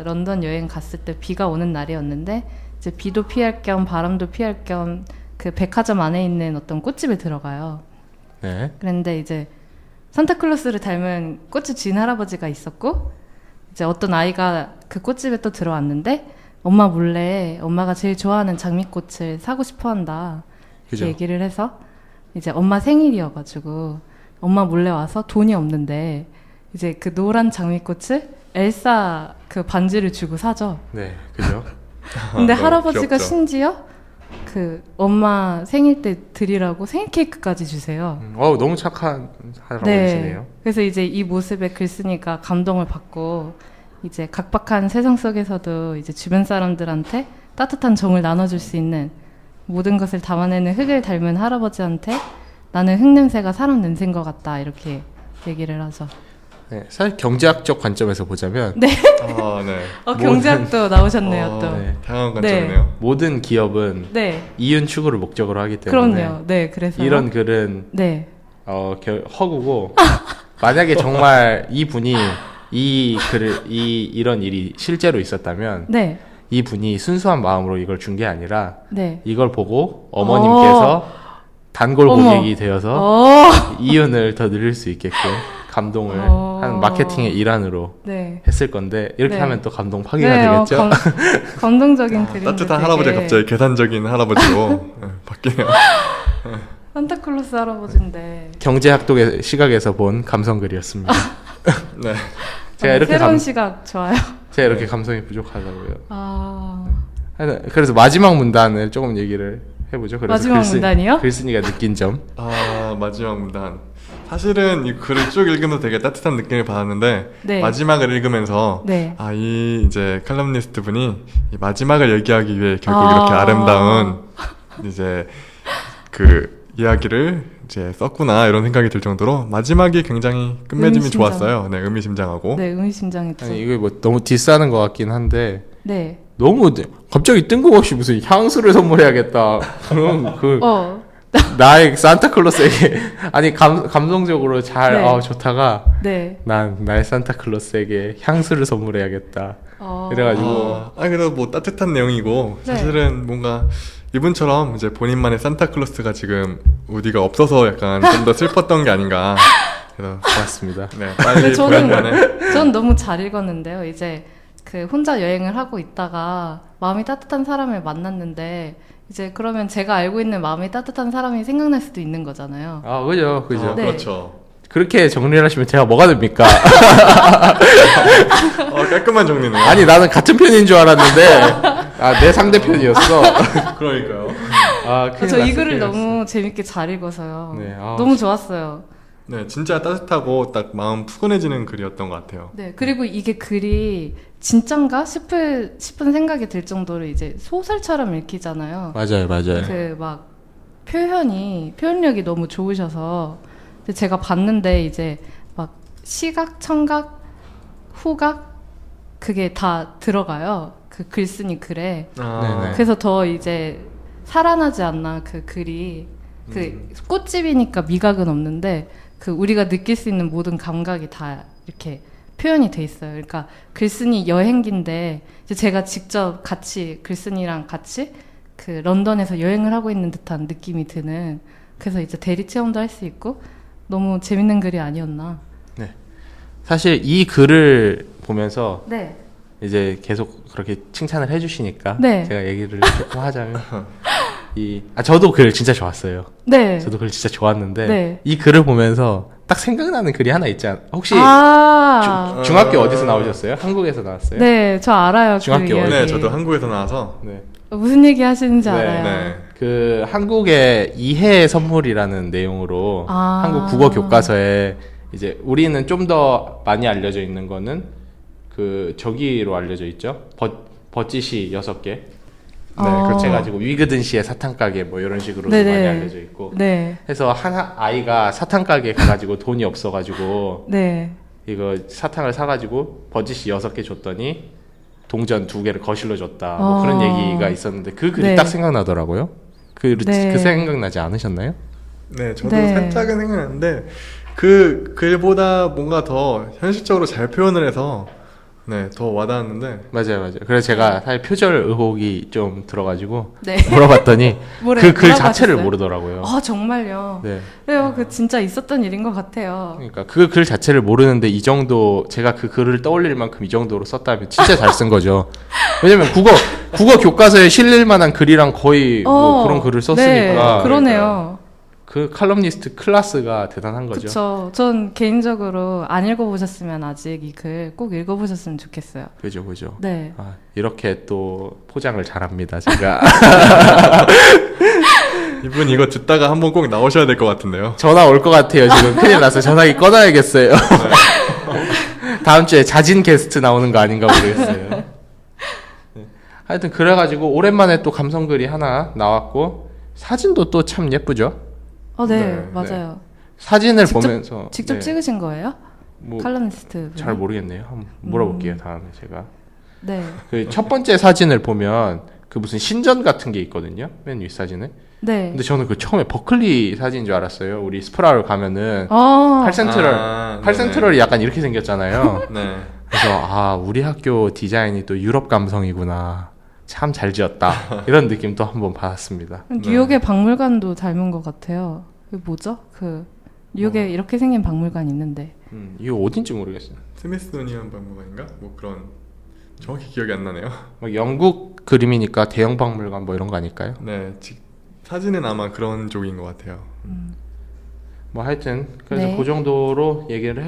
런던 여행 갔을 때 비가 오는 날이었는데 이제 비도 피할 겸 바람도 피할 겸 그 백화점 안에 있는 어떤 꽃집에 들어가요. 네, 그런데 이제 산타클로스를 닮은 꽃집 주인 할아버지가 있었고 이제 어떤 아이가 그 꽃집에 또 들어왔는데 엄마 몰래 엄마가 제일 좋아하는 장미꽃을 사고 싶어 한다. 그죠. 이렇게 얘기를 해서 이제 엄마 생일이어가지고 엄마 몰래 와서 돈이 없는데 이제 그 노란 장미꽃을 엘사 그 반지를 주고 사죠. 네, 그죠. 근데 너무 할아버지가 귀엽죠. 심지어 그 엄마 생일 때 드리라고 생일 케이크까지 주세요. 너무 착한 할아버지시네요. 그래서 이제 이 모습에 글쓴이가 감동을 받고 이제 각박한 세상 속에서도 이제 주변 사람들한테 따뜻한 정을 나눠줄 수 있는 모든 것을 담아내는 흙을 닮은 할아버지한테 나는 흙 냄새가 사람 냄새인 것 같다 이렇게 얘기를 하죠. 네, 사실 경제학적 관점에서 보자면 네. 아, 네. 경제학도 나오셨네요 또. 네. 다양한 네. 관점이네요. 모든 기업은 네. 이윤 추구를 목적으로 하기 때문에 그럼요. 네. 그래서 이런 글은 네. 허구고 만약에 정말 이 분이 이 글을 이런 일이 실제로 있었다면 네. 이 분이 순수한 마음으로 이걸 준 게 아니라 네. 이걸 보고 어머님께서 단골 어머. 고객이 되어서 이윤을 더 늘릴 수 있게끔 감동을 한 마케팅의 일환으로 네. 했을 건데 이렇게 네. 하면 또 감동 파기가 네, 되겠죠. 감동적인 그림. 따뜻한 할아버지가 갑자기 계산적인 할아버지로 바뀌네요. 산타클로스 할아버지인데. 경제학독의 시각에서 본 감성글이었습니다. 네. 제가 이렇게 새로운 시각 좋아요. 제가 이렇게 감성이 부족하다고요. 아. 하여튼 그래서 마지막 문단을 조금 얘기를 해보죠. 그래서 마지막 문단이요? 글쓴이가 느낀 점. 아, 마지막 문단. 사실은 이 글을 쭉 읽으면서 되게 따뜻한 느낌을 받았는데 네. 마지막을 읽으면서 네. 이 이제 칼럼니스트 분이 이 마지막을 얘기하기 위해 결국 이렇게 아름다운 이제 그 이야기를 이제 썼구나 이런 생각이 들 정도로 마지막이 굉장히 끝맺음이 의미심장. 좋았어요. 네, 의미심장하고. 네, 의미심장했죠. 아니 이거 뭐 너무 디스하는 것 같긴 한데 네. 너무 갑자기 뜬금없이 무슨 향수를 선물해야겠다. 그런 그 나의 산타클로스에게 아니 감성적으로 잘 네. 좋다가 네. 난 나의 산타클로스에게 향수를 선물해야겠다. 이래가지고 그래도 뭐 따뜻한 내용이고 네. 사실은 뭔가 이분처럼 이제 본인만의 산타클로스가 지금 우디가 없어서 약간 좀 더 슬펐던 게 아닌가. 그래서 고맙습니다. 네, 빨리 근데 보낸만에. 전 너무 잘 읽었는데요. 이제 그 혼자 여행을 하고 있다가 마음이 따뜻한 사람을 만났는데 이제 그러면 제가 알고 있는 마음이 따뜻한 사람이 생각날 수도 있는 거잖아요. 그죠. 네. 그렇죠. 그렇게 정리를 하시면 제가 뭐가 됩니까? 깔끔한 정리네요. 아니 나는 같은 편인 줄 알았는데 내 상대편이었어. 그러니까요. 저 이 글을 너무 재밌게 잘 읽어서요. 네, 너무 좋았어요. 네, 진짜 따뜻하고 딱 마음 푸근해지는 글이었던 것 같아요. 네, 그리고 이게 글이 진짠가 싶은 생각이 들 정도로 이제 소설처럼 읽히잖아요. 맞아요. 그 막 표현력이 너무 좋으셔서 근데 제가 봤는데 이제 막 시각, 청각, 후각 그게 다 들어가요. 그 글쓴이 글에. 네네. 그래서 더 이제 살아나지 않나 그 글이. 그 꽃집이니까 미각은 없는데 그 우리가 느낄 수 있는 모든 감각이 다 이렇게 표현이 돼 있어요. 그러니까 글쓴이 여행기인데 이제 제가 직접 같이 글쓴이랑 같이 그 런던에서 여행을 하고 있는 듯한 느낌이 드는 그래서 이제 대리 체험도 할 수 있고 너무 재밌는 글이 아니었나. 네. 사실 이 글을 보면서 네. 이제 계속 그렇게 칭찬을 해주시니까 네. 제가 얘기를 조금 하자면 저도 글 진짜 좋았어요. 네. 저도 글 진짜 좋았는데 네. 이 글을 보면서 딱 생각나는 글이 하나 있지 않아요? 혹시 중학교 어디서 나오셨어요? 한국에서 나왔어요? 네, 저 알아요. 중학교 그 이야기. 네, 저도 한국에서 나와서 네. 무슨 얘기 하시는지 네. 알아요. 네. 그 한국의 이해 선물이라는 내용으로 아. 한국 국어 교과서에 이제 우리는 좀 더 많이 알려져 있는 거는 그 저기로 알려져 있죠. 버짓이 6개. 네, 그렇게 해가지고 위그든 씨의 사탕 가게 뭐 이런 식으로 많이 네네. 알려져 있고. 네. 해서 한 아이가 사탕 가게 가가지고 돈이 없어가지고 네. 이거 사탕을 사가지고 버짓이 6개 줬더니 동전 2개를 거실로 줬다. 뭐 그런 얘기가 있었는데 그 글이 네. 딱 생각나더라고요. 그 네. 생각나지 않으셨나요? 네, 저도 네. 살짝은 생각나는데 그 글보다 뭔가 더 현실적으로 잘 표현을 해서 네, 더 와닿았는데 맞아요. 그래서 제가 사실 표절 의혹이 좀 들어가지고 네. 물어봤더니 그 글 뭐라고 자체를 하셨어요? 모르더라고요. 아, 정말요? 네. 그래요. 그 진짜 있었던 일인 것 같아요. 그러니까 그 글 자체를 모르는데 이 정도 제가 그 글을 떠올릴 만큼 이 정도로 썼다면 진짜 잘 쓴 거죠. 왜냐면 국어 교과서에 실릴 만한 글이랑 거의 뭐 그런 글을 썼으니까. 네, 그러네요. 그 칼럼니스트 클래스가 대단한 거죠. 그쵸. 전 개인적으로 안 읽어보셨으면 아직 이 글 꼭 읽어보셨으면 좋겠어요. 그죠. 네. 아, 이렇게 또 포장을 잘합니다, 제가. 이분 이거 듣다가 한번 꼭 나오셔야 될 것 같은데요. 전화 올 것 같아요, 지금. 큰일 났어요. 전화기 꺼놔야겠어요. 다음 주에 자진 게스트 나오는 거 아닌가 모르겠어요. 네. 하여튼 그래가지고 오랜만에 또 감성글이 하나 나왔고 사진도 또 참 예쁘죠. 네, 네, 맞아요. 사진을 직접- 보면서 직접 네, 찍으신 거예요? 뭐 칼럼니스트. 잘 모르겠네요. 한번 물어볼게요, 다음에 제가. 네. 그 첫 번째 사진을 보면 그 무슨 신전 같은 게 있거든요. 맨 위 사진에. 네. 근데 저는 그 처음에 버클리 사진인 줄 알았어요. 우리 스프라울 가면은 아, 팔센트럴이 약간 이렇게 생겼잖아요. 네. 그래서 우리 학교 디자인이 또 유럽 감성이구나. 참 잘 지었다. 이런 느낌도 한번 받았습니다. 뉴욕의 박물관도 닮은 것 같아요. 그 뭐죠? 그 뉴욕에 이렇게 생긴 박물관 있는데. 이거 어딘지 모르겠어요. 스미소니언 박물관인가? 뭐 그런 정확히 기억이 안 나네요. 막 영국 그림이니까 대형 박물관 뭐 이런 거 아닐까요? 네, 사진은 아마 그런 쪽인 것 같아요. 뭐 하여튼 그래서 네. 그 정도로 얘기를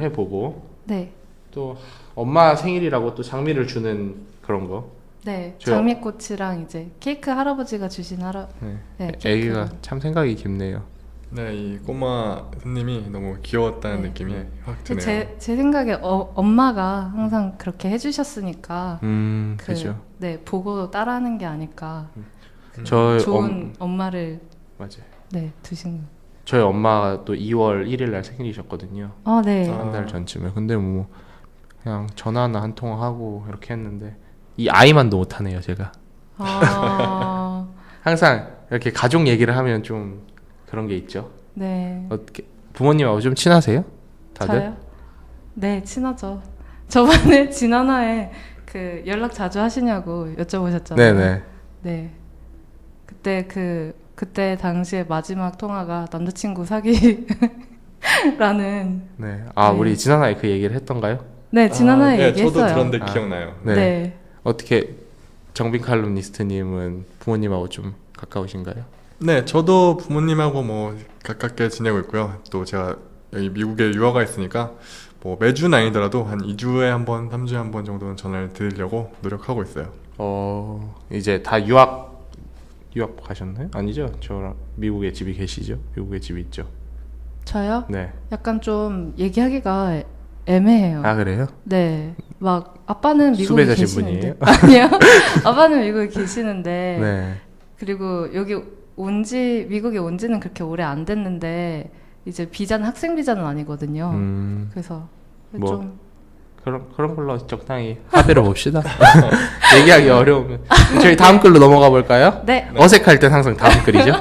해보고 네. 또 엄마 생일이라고 또 장미를 주는 그런 거. 네. 저- 장미꽃이랑 이제 케이크 할아버지가 주신 네. 네, 애기가 케이크. 참 생각이 깊네요. 네, 이 꼬마 손님이 너무 귀여웠다는 네. 느낌이 네. 확 드네요. 제 생각에 엄마가 항상 그렇게 해주셨으니까 그죠. 네, 보고 따라하는 게 아닐까. 저희 좋은 엄마를 맞아요. 네, 두신 거. 저희 엄마가 또 2월 1일 날 생일이셨거든요. 네. 한 달 전쯤에. 근데 뭐 그냥 전화나 한 통화하고 이렇게 했는데 이 아이만도 못하네요, 제가. 아, 항상 이렇게 가족 얘기를 하면 좀 그런 게 있죠. 네. 어떻게 부모님하고 좀 친하세요? 다들? 저요? 네, 친하죠. 저번에 지난화에 그 연락 자주 하시냐고 여쭤보셨잖아요. 네네. 네. 그때 당시에 마지막 통화가 남자친구 사기라는. 네. 네. 우리 지난화에 그 얘기를 했던가요? 네, 지난화에 네, 얘기했어요. 저도 들었는데 아. 기억나요. 네. 네. 어떻게 정빈 칼럼니스트님은 부모님하고 좀 가까우신가요? 네, 저도 부모님하고 뭐 가깝게 지내고 있고요. 또 제가 여기 미국에 유학가 있으니까 뭐 매주는 아니더라도 한 2주에 한 번, 3주에 한 번 정도는 전화를 드리려고 노력하고 있어요. 이제 다 유학 가셨나요? 아니죠? 저 미국에 집이 계시죠? 미국에 집이 있죠. 저요? 네. 약간 좀 얘기하기가 애매해요. 그래요? 네. 막 아빠는 미국에 숲에 사신 계시는데 분이에요? 아니요. 아빠는 미국에 계시는데 네. 그리고 여기 미국에 온 지는 그렇게 오래 안 됐는데 이제 비자는 학생 비자는 아니거든요. 그래서 뭐, 좀 그런 걸로 적당히 합의를 봅시다. 얘기하기 어려우면 저희 다음 글로 넘어가 볼까요? 네. 어색할 땐 항상 다음 글이죠.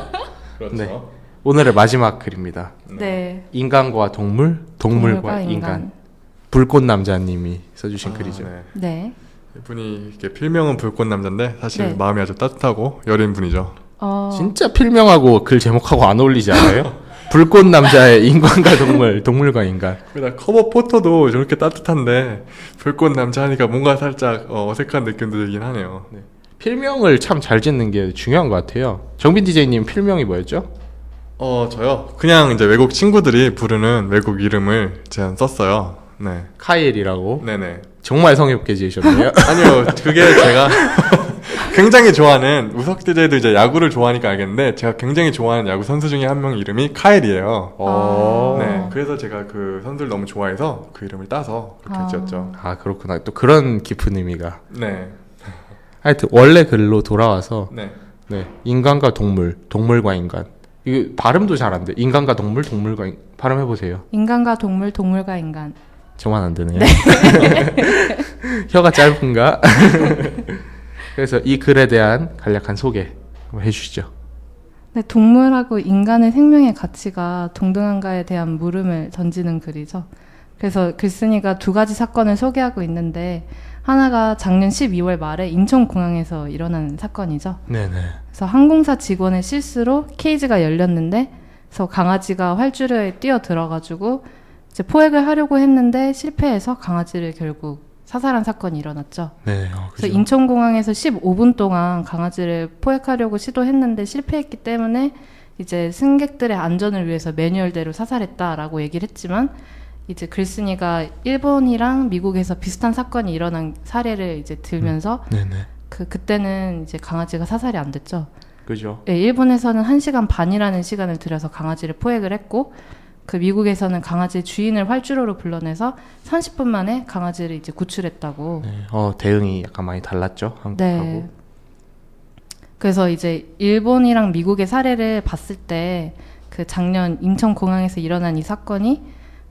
그렇죠. 네. 오늘의 마지막 글입니다. 네. 인간과 동물, 동물과 인간. 불꽃 남자님이 써주신 글이죠. 네. 네. 이분이 이렇게 필명은 불꽃 남자인데 사실 네. 마음이 아주 따뜻하고 여린 분이죠. 진짜 필명하고 글 제목하고 안 어울리지 않아요? 불꽃 남자의 인간과 동물, 동물과 인간. 그러다 커버 포토도 저렇게 따뜻한데 불꽃 남자 하니까 뭔가 살짝 어색한 느낌도 들긴 하네요. 네. 필명을 참 잘 짓는 게 중요한 것 같아요. 정빈 DJ님 필명이 뭐였죠? 저요. 그냥 이제 외국 친구들이 부르는 외국 이름을 제가 썼어요. 네. 카일이라고. 네네. 정말 성의롭게 지으셨네요. 아니요, 그게 제가 굉장히 좋아하는 우석재재도 이제 야구를 좋아하니까 알겠는데 제가 굉장히 좋아하는 야구 선수 중에 한 명 이름이 카일이에요. 네, 그래서 제가 그 선수를 너무 좋아해서 그 이름을 따서 그렇게 지었죠. 아 그렇구나. 또 그런 깊은 의미가. 네, 하여튼 원래 글로 돌아와서 네. 네, 인간과 동물, 동물과 인간. 이거 발음도 잘 안 돼. 인간과 동물, 동물과 발음해 보세요. 인간과 동물, 동물과 인간. 저만 안 되네요. 혀가 짧은가? 그래서 이 글에 대한 간략한 소개 한번 해주시죠. 네, 동물하고 인간의 생명의 가치가 동등한가에 대한 물음을 던지는 글이죠. 그래서 글쓴이가 두 가지 사건을 소개하고 있는데 하나가 작년 12월 말에 인천공항에서 일어난 사건이죠. 네네. 그래서 항공사 직원의 실수로 케이지가 열렸는데 그래서 강아지가 활주로에 뛰어 들어가지고 이제 포획을 하려고 했는데 실패해서 강아지를 결국 사살한 사건이 일어났죠. 네. 그래서 인천공항에서 15분 동안 강아지를 포획하려고 시도했는데 실패했기 때문에 이제 승객들의 안전을 위해서 매뉴얼대로 사살했다라고 얘기를 했지만 이제 글쓴이가 일본이랑 미국에서 비슷한 사건이 일어난 사례를 이제 들면서 네네. 그때는 이제 강아지가 사살이 안 됐죠. 그죠. 예, 일본에서는 1시간 반이라는 시간을 들여서 강아지를 포획을 했고 그 미국에서는 강아지 주인을 활주로로 불러내서 30분 만에 강아지를 이제 구출했다고. 네. 대응이 약간 많이 달랐죠. 한국하고. 네. 그래서 이제 일본이랑 미국의 사례를 봤을 때 그 작년 인천공항에서 일어난 이 사건이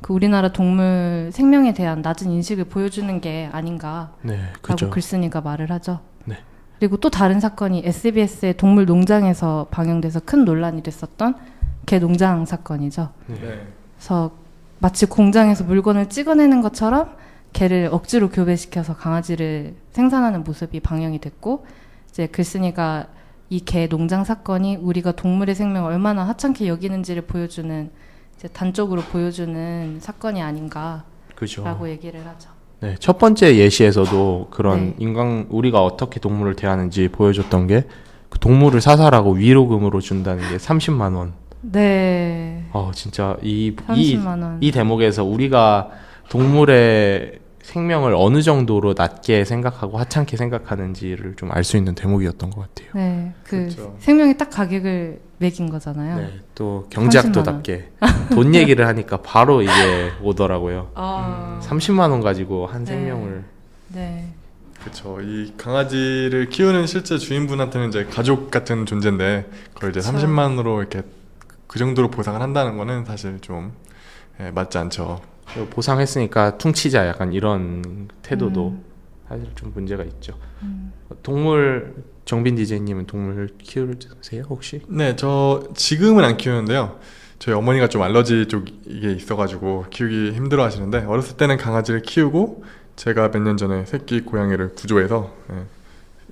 그 우리나라 동물 생명에 대한 낮은 인식을 보여주는 게 아닌가라고 네, 그죠. 글쓴이가 말을 하죠. 네. 그리고 또 다른 사건이 SBS의 동물 농장에서 방영돼서 큰 논란이 됐었던 개 농장 사건이죠. 네. 그래서 마치 공장에서 물건을 찍어내는 것처럼 개를 억지로 교배시켜서 강아지를 생산하는 모습이 방영이 됐고 이제 글쓴이가 이 개 농장 사건이 우리가 동물의 생명을 얼마나 하찮게 여기는지를 보여주는 이제 단적으로 보여주는 사건이 아닌가라고 그죠. 얘기를 하죠. 네, 첫 번째 예시에서도 그런 네. 우리가 어떻게 동물을 대하는지 보여줬던 게 그 동물을 사살하고 위로금으로 준다는 게 30만 원. 네. 진짜 30만 원. 이 대목에서 우리가 동물의 생명을 어느 정도로 낮게 생각하고 하찮게 생각하는지를 좀 알 수 있는 대목이었던 것 같아요. 네, 그렇죠. 생명이 딱 가격을 매긴 거잖아요. 네, 또 경제학도답게 돈 얘기를 하니까 바로 이게 오더라고요. 30만 원 가지고 한 네. 생명을. 네. 그렇죠. 이 강아지를 키우는 실제 주인분한테는 이제 가족 같은 존재인데 그걸 이제 그쵸. 30만 원으로 이렇게 그 정도로 보상을 한다는 거는 사실 좀 맞지 않죠. 보상했으니까 퉁치자 약간 이런 태도도 사실 좀 문제가 있죠. 동물 정빈 DJ님은 동물 키우세요 혹시? 네, 저 지금은 안 키우는데요. 저희 어머니가 좀 알러지 쪽에 있어가지고 키우기 힘들어 하시는데 어렸을 때는 강아지를 키우고 제가 몇 년 전에 새끼 고양이를 구조해서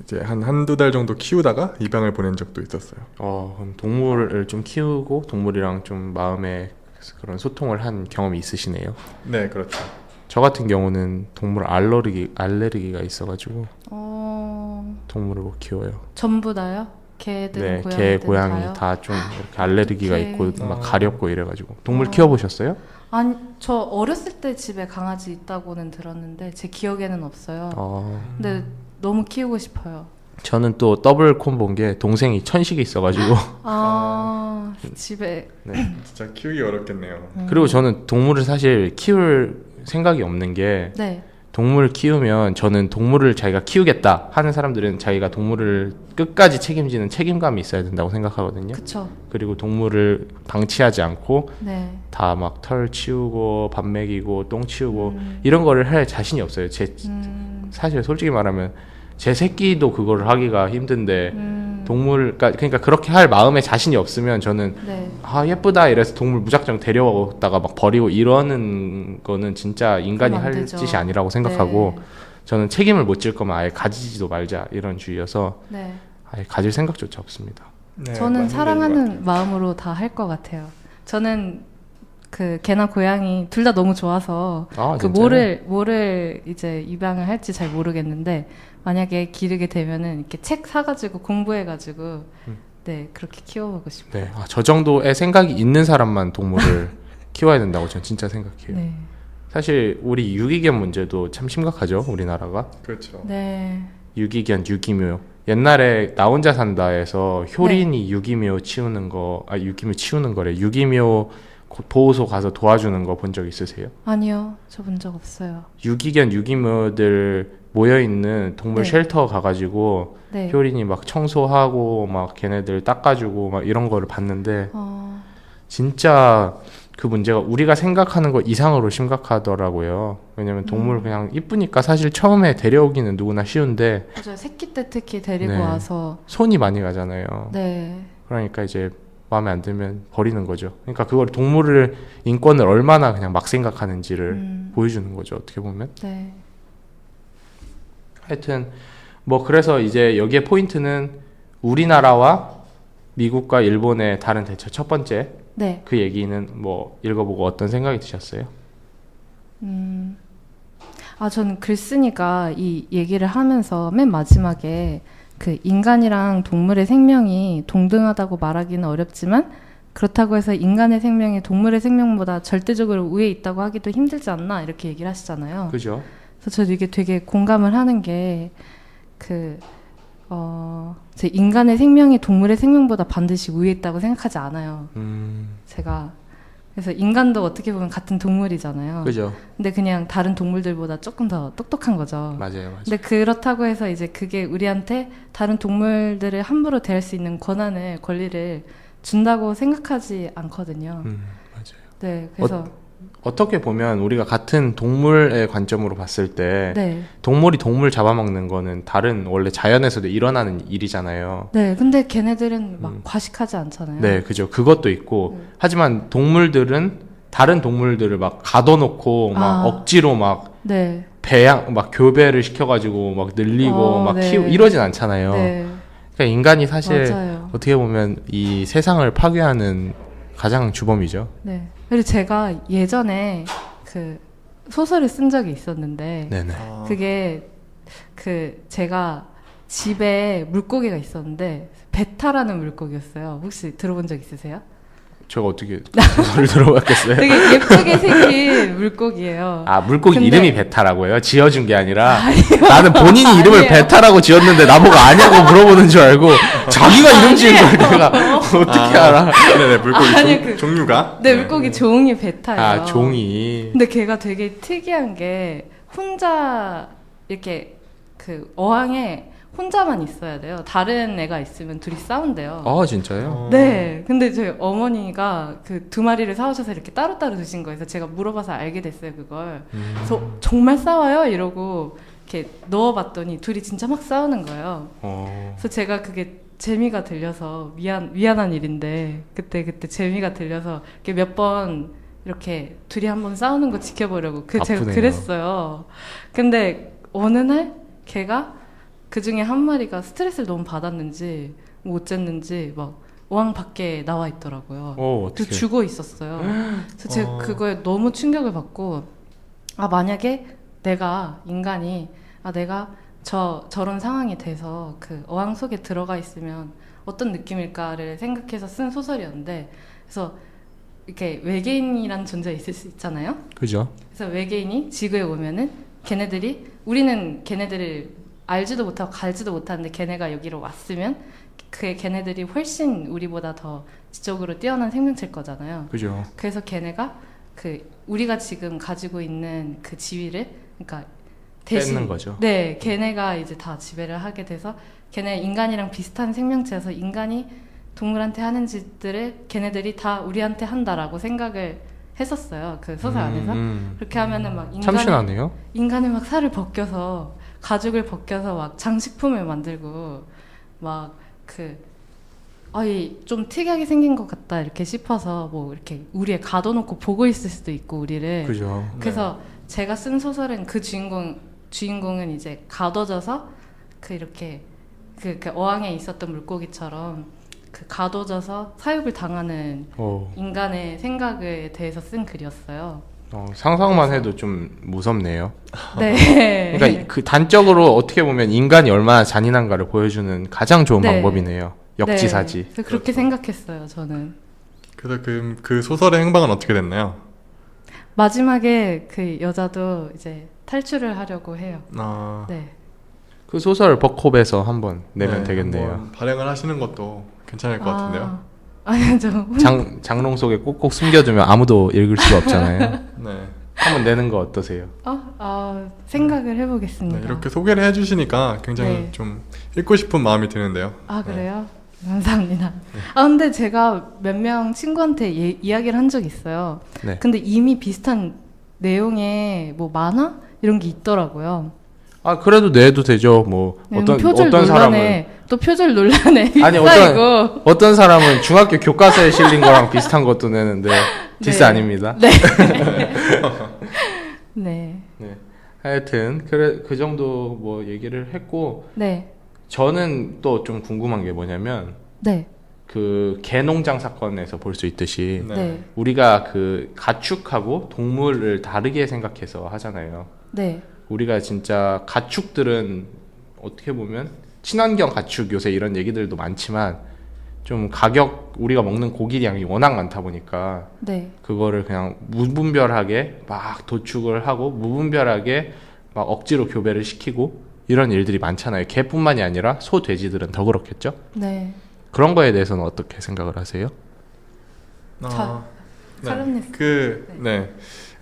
이제 한두 달 정도 키우다가 입양을 보낸 적도 있었어요. 그럼 동물을 좀 키우고 동물이랑 좀 마음의 그런 소통을 한 경험이 있으시네요. 네, 그렇죠. 저 같은 경우는 동물 알레르기가 있어가지고 동물을 못 키워요. 전부 다요? 개든 네, 고양이든 개, 고양이 다요? 다 좀 이렇게 알레르기가 개. 있고 막 가렵고 이래가지고 동물 키워보셨어요? 아니, 저 어렸을 때 집에 강아지 있다고는 들었는데 제 기억에는 없어요. 근데 너무 키우고 싶어요. 저는 또 더블 콤보인 게 동생이 천식이 있어가지고 집에 네. 진짜 키우기 어렵겠네요. 그리고 저는 동물을 사실 키울 생각이 없는 게 네. 동물 키우면 저는 동물을 자기가 키우겠다 하는 사람들은 자기가 동물을 끝까지 책임지는 책임감이 있어야 된다고 생각하거든요. 그쵸. 그리고 동물을 방치하지 않고 네. 다 막 털 치우고 밥 먹이고 똥 치우고 이런 거를 할 자신이 없어요. 사실 솔직히 말하면 제 새끼도 그거를 하기가 힘든데 그러니까 그렇게 할 마음에 자신이 없으면 저는 네. 예쁘다 이래서 동물 무작정 데려오다가 막 버리고 이러는 거는 진짜 인간이 그럼 안 할 되죠. 짓이 아니라고 생각하고 네. 저는 책임을 못 질 거면 아예 가지지도 말자 이런 주의여서 네. 아예 가질 생각조차 없습니다. 네, 저는 맞는 사랑하는 얘기인 것 마음으로 다 할 것 같아요. 저는 그 개나 고양이 둘 다 너무 좋아서 그 진짜요? 뭐를 이제 입양을 할지 잘 모르겠는데 만약에 기르게 되면은 이렇게 책 사가지고 공부해가지고 네 그렇게 키워보고 싶어요. 네, 저 정도의 생각이 있는 사람만 동물을 키워야 된다고 저는 진짜 생각해요. 네. 사실 우리 유기견 문제도 참 심각하죠, 우리나라가. 그렇죠. 네. 유기견, 유기묘 옛날에 나 혼자 산다에서 효린이 유기묘 치우는 거, 유기묘 치우는 거래. 유기묘 보호소 가서 도와주는 거 본 적 있으세요? 아니요, 저 본 적 없어요. 유기견 유기묘들 모여 있는 동물 네. 쉘터 가가지고 네. 효린이 막 청소하고 막 걔네들 닦아주고 막 이런 거를 봤는데 진짜 그 문제가 우리가 생각하는 것 이상으로 심각하더라고요. 왜냐면 동물 그냥 이쁘니까 사실 처음에 데려오기는 누구나 쉬운데 맞아요. 새끼 때 특히 데리고 네. 와서 손이 많이 가잖아요. 네. 그러니까 이제 마음에 안 들면 버리는 거죠. 그러니까 그걸 동물을 인권을 얼마나 그냥 막 생각하는지를 보여주는 거죠. 어떻게 보면. 네. 하여튼 뭐 그래서 이제 여기에 포인트는 우리나라와 미국과 일본의 다른 대처 첫 번째 네. 그 얘기는 뭐 읽어보고 어떤 생각이 드셨어요? 저는 글 쓰니까 이 얘기를 하면서 맨 마지막에 그 인간이랑 동물의 생명이 동등하다고 말하기는 어렵지만 그렇다고 해서 인간의 생명이 동물의 생명보다 절대적으로 우위에 있다고 하기도 힘들지 않나 이렇게 얘기를 하시잖아요. 그죠? 그래서 저도 이게 되게 공감을 하는 게 제 인간의 생명이 동물의 생명보다 반드시 우위에 있다고 생각하지 않아요. 제가 그래서 인간도 어떻게 보면 같은 동물이잖아요. 그죠? 근데 그냥 다른 동물들보다 조금 더 똑똑한 거죠. 맞아요. 근데 그렇다고 해서 이제 그게 우리한테 다른 동물들을 함부로 대할 수 있는 권리를 준다고 생각하지 않거든요. 맞아요. 네, 그래서 어떻게 보면 우리가 같은 동물의 관점으로 봤을 때 네, 동물이 동물 잡아먹는 거는 다른 원래 자연에서도 일어나는 일이잖아요. 네, 근데 걔네들은 막 과식하지 않잖아요. 네, 그죠. 그것도 있고 하지만 동물들은 다른 동물들을 막 가둬놓고 막 억지로 막 네, 배양 막 교배를 시켜가지고 막 늘리고 막 네. 키우고 이러진 않잖아요. 네, 그러니까 인간이 사실 맞아요. 어떻게 보면 이 세상을 파괴하는 가장 주범이죠. 네. 그리고 제가 예전에 그 소설을 쓴 적이 있었는데 네네. 그게 제가 집에 물고기가 있었는데 베타라는 물고기였어요. 혹시 들어본 적 있으세요? 제가 어떻게 소설을 들어봤겠어요? 되게 예쁘게 생긴 물고기예요. 아, 물고기 근데- 이름이 베타라고요? 지어준 게 아니라 나는 본인이 이름을 아니에요. 베타라고 지었는데 나보고 아냐고 물어보는 줄 알고 자기가 이름 지은 걸 내가 어떻게 알아? 네네, 물고기 아니, 종류가? 네, 물고기 종이 베타예요. 아, 종이. 근데 걔가 되게 특이한 게 혼자 이렇게 어항에 혼자만 있어야 돼요. 다른 애가 있으면 둘이 싸운대요. 아, 진짜요? 네. 근데 저희 어머니가 그 2마리를 사오셔서 이렇게 따로따로 두신 거예요. 그래서 제가 물어봐서 알게 됐어요, 그걸. 그래서 정말 싸워요? 이러고 이렇게 넣어봤더니 둘이 진짜 막 싸우는 거예요. 그래서 제가 그게 재미가 들려서 미안한 일인데 그때 재미가 들려서 이렇게 몇 번 이렇게 둘이 한번 싸우는 거 지켜보려고 제가 아프네요. 그랬어요. 근데 어느 날 걔가 그 중에 한 마리가 스트레스를 너무 받았는지 뭐 어쨌는지 막 어항 밖에 나와 있더라고요. 어떻게? 그래서 죽어 있었어요. 그래서 제가 그거에 너무 충격을 받고 만약에 인간이 내가 저런 상황이 돼서 그 어항 속에 들어가 있으면 어떤 느낌일까를 생각해서 쓴 소설이었는데 그래서 이렇게 외계인이라는 존재가 있을 수 있잖아요. 그죠? 그래서 외계인이 지구에 오면은 우리는 걔네들을 알지도 못하고 갈지도 못하는데 걔네가 여기로 왔으면 걔네들이 훨씬 우리보다 더 지적으로 뛰어난 생명체일 거잖아요. 그죠? 그래서 걔네가 우리가 지금 가지고 있는 그 지위를 그러니까 뺏는 거죠. 네, 걔네가 이제 다 지배를 하게 돼서 걔네 인간이랑 비슷한 생명체여서 인간이 동물한테 하는 짓들을 걔네들이 다 우리한테 한다라고 생각을 했었어요. 그 소설 안에서. 그렇게 하면은 막 참신하네요. 인간을 막 살을 벗겨서 가죽을 벗겨서 막 장식품을 만들고 막 좀 특이하게 생긴 것 같다 이렇게 싶어서 뭐 이렇게 우리에 가둬놓고 보고 있을 수도 있고 우리를. 그죠? 그래서 제가 쓴 소설은 그 주인공은 이제 가둬져서 이렇게 어항에 있었던 물고기처럼 가둬져서 사육을 당하는 인간의 생각에 대해서 쓴 글이었어요. 상상만 해도 좀 무섭네요. 네. 그러니까 그 단적으로 어떻게 보면 인간이 얼마나 잔인한가를 보여주는 가장 좋은 네. 방법이네요. 역지사지. 네. 그래서 그렇게 생각했어요, 저는. 그래서 그 소설의 행방은 어떻게 됐나요? 마지막에 그 여자도 이제 탈출을 하려고 해요. 네. 그 소설 벅홉에서 한번 내면 네, 되겠네요. 한번 발행을 하시는 것도 괜찮을 것 같은데요. 아니요, 저 장롱 속에 꼭꼭 숨겨두면 아무도 읽을 수가 없잖아요. 네. 한번 내는 거 어떠세요? 생각을 네, 해보겠습니다. 이렇게 소개를 해주시니까 굉장히 네. 좀 읽고 싶은 마음이 드는데요. 아, 그래요? 감사합니다. 근데 제가 몇 명 친구한테 이야기를 한 적이 있어요. 네. 근데 이미 비슷한 내용의 뭐 만화 이런 게 있더라고요. 아 그래도 내도 되죠. 뭐 네, 어떤 표절 어떤 사람은 논란에 또 표절 논란에 아니 휩싸이고. 어떤 사람은 중학교 교과서에 실린 거랑 비슷한 것도 내는데 디스 네. 아닙니다. 네. 네. 네. 하여튼 그래 그 정도 뭐 얘기를 했고 네. 저는 또 좀 궁금한 게 뭐냐면 네. 그 개농장 사건에서 볼 수 있듯이 네. 네. 우리가 그 가축하고 동물을 다르게 생각해서 하잖아요. 네. 우리가 진짜 가축들은 어떻게 보면 친환경 가축 요새 이런 얘기들도 많지만 좀 가격 우리가 먹는 고기량이 워낙 많다 보니까 네. 그거를 그냥 무분별하게 막 도축을 하고 무분별하게 막 억지로 교배를 시키고 이런 일들이 많잖아요. 개뿐만이 아니라 소, 돼지들은 더 그렇겠죠? 네. 그런 거에 대해서는 어떻게 생각을 하세요? 칼럼니스트. 네.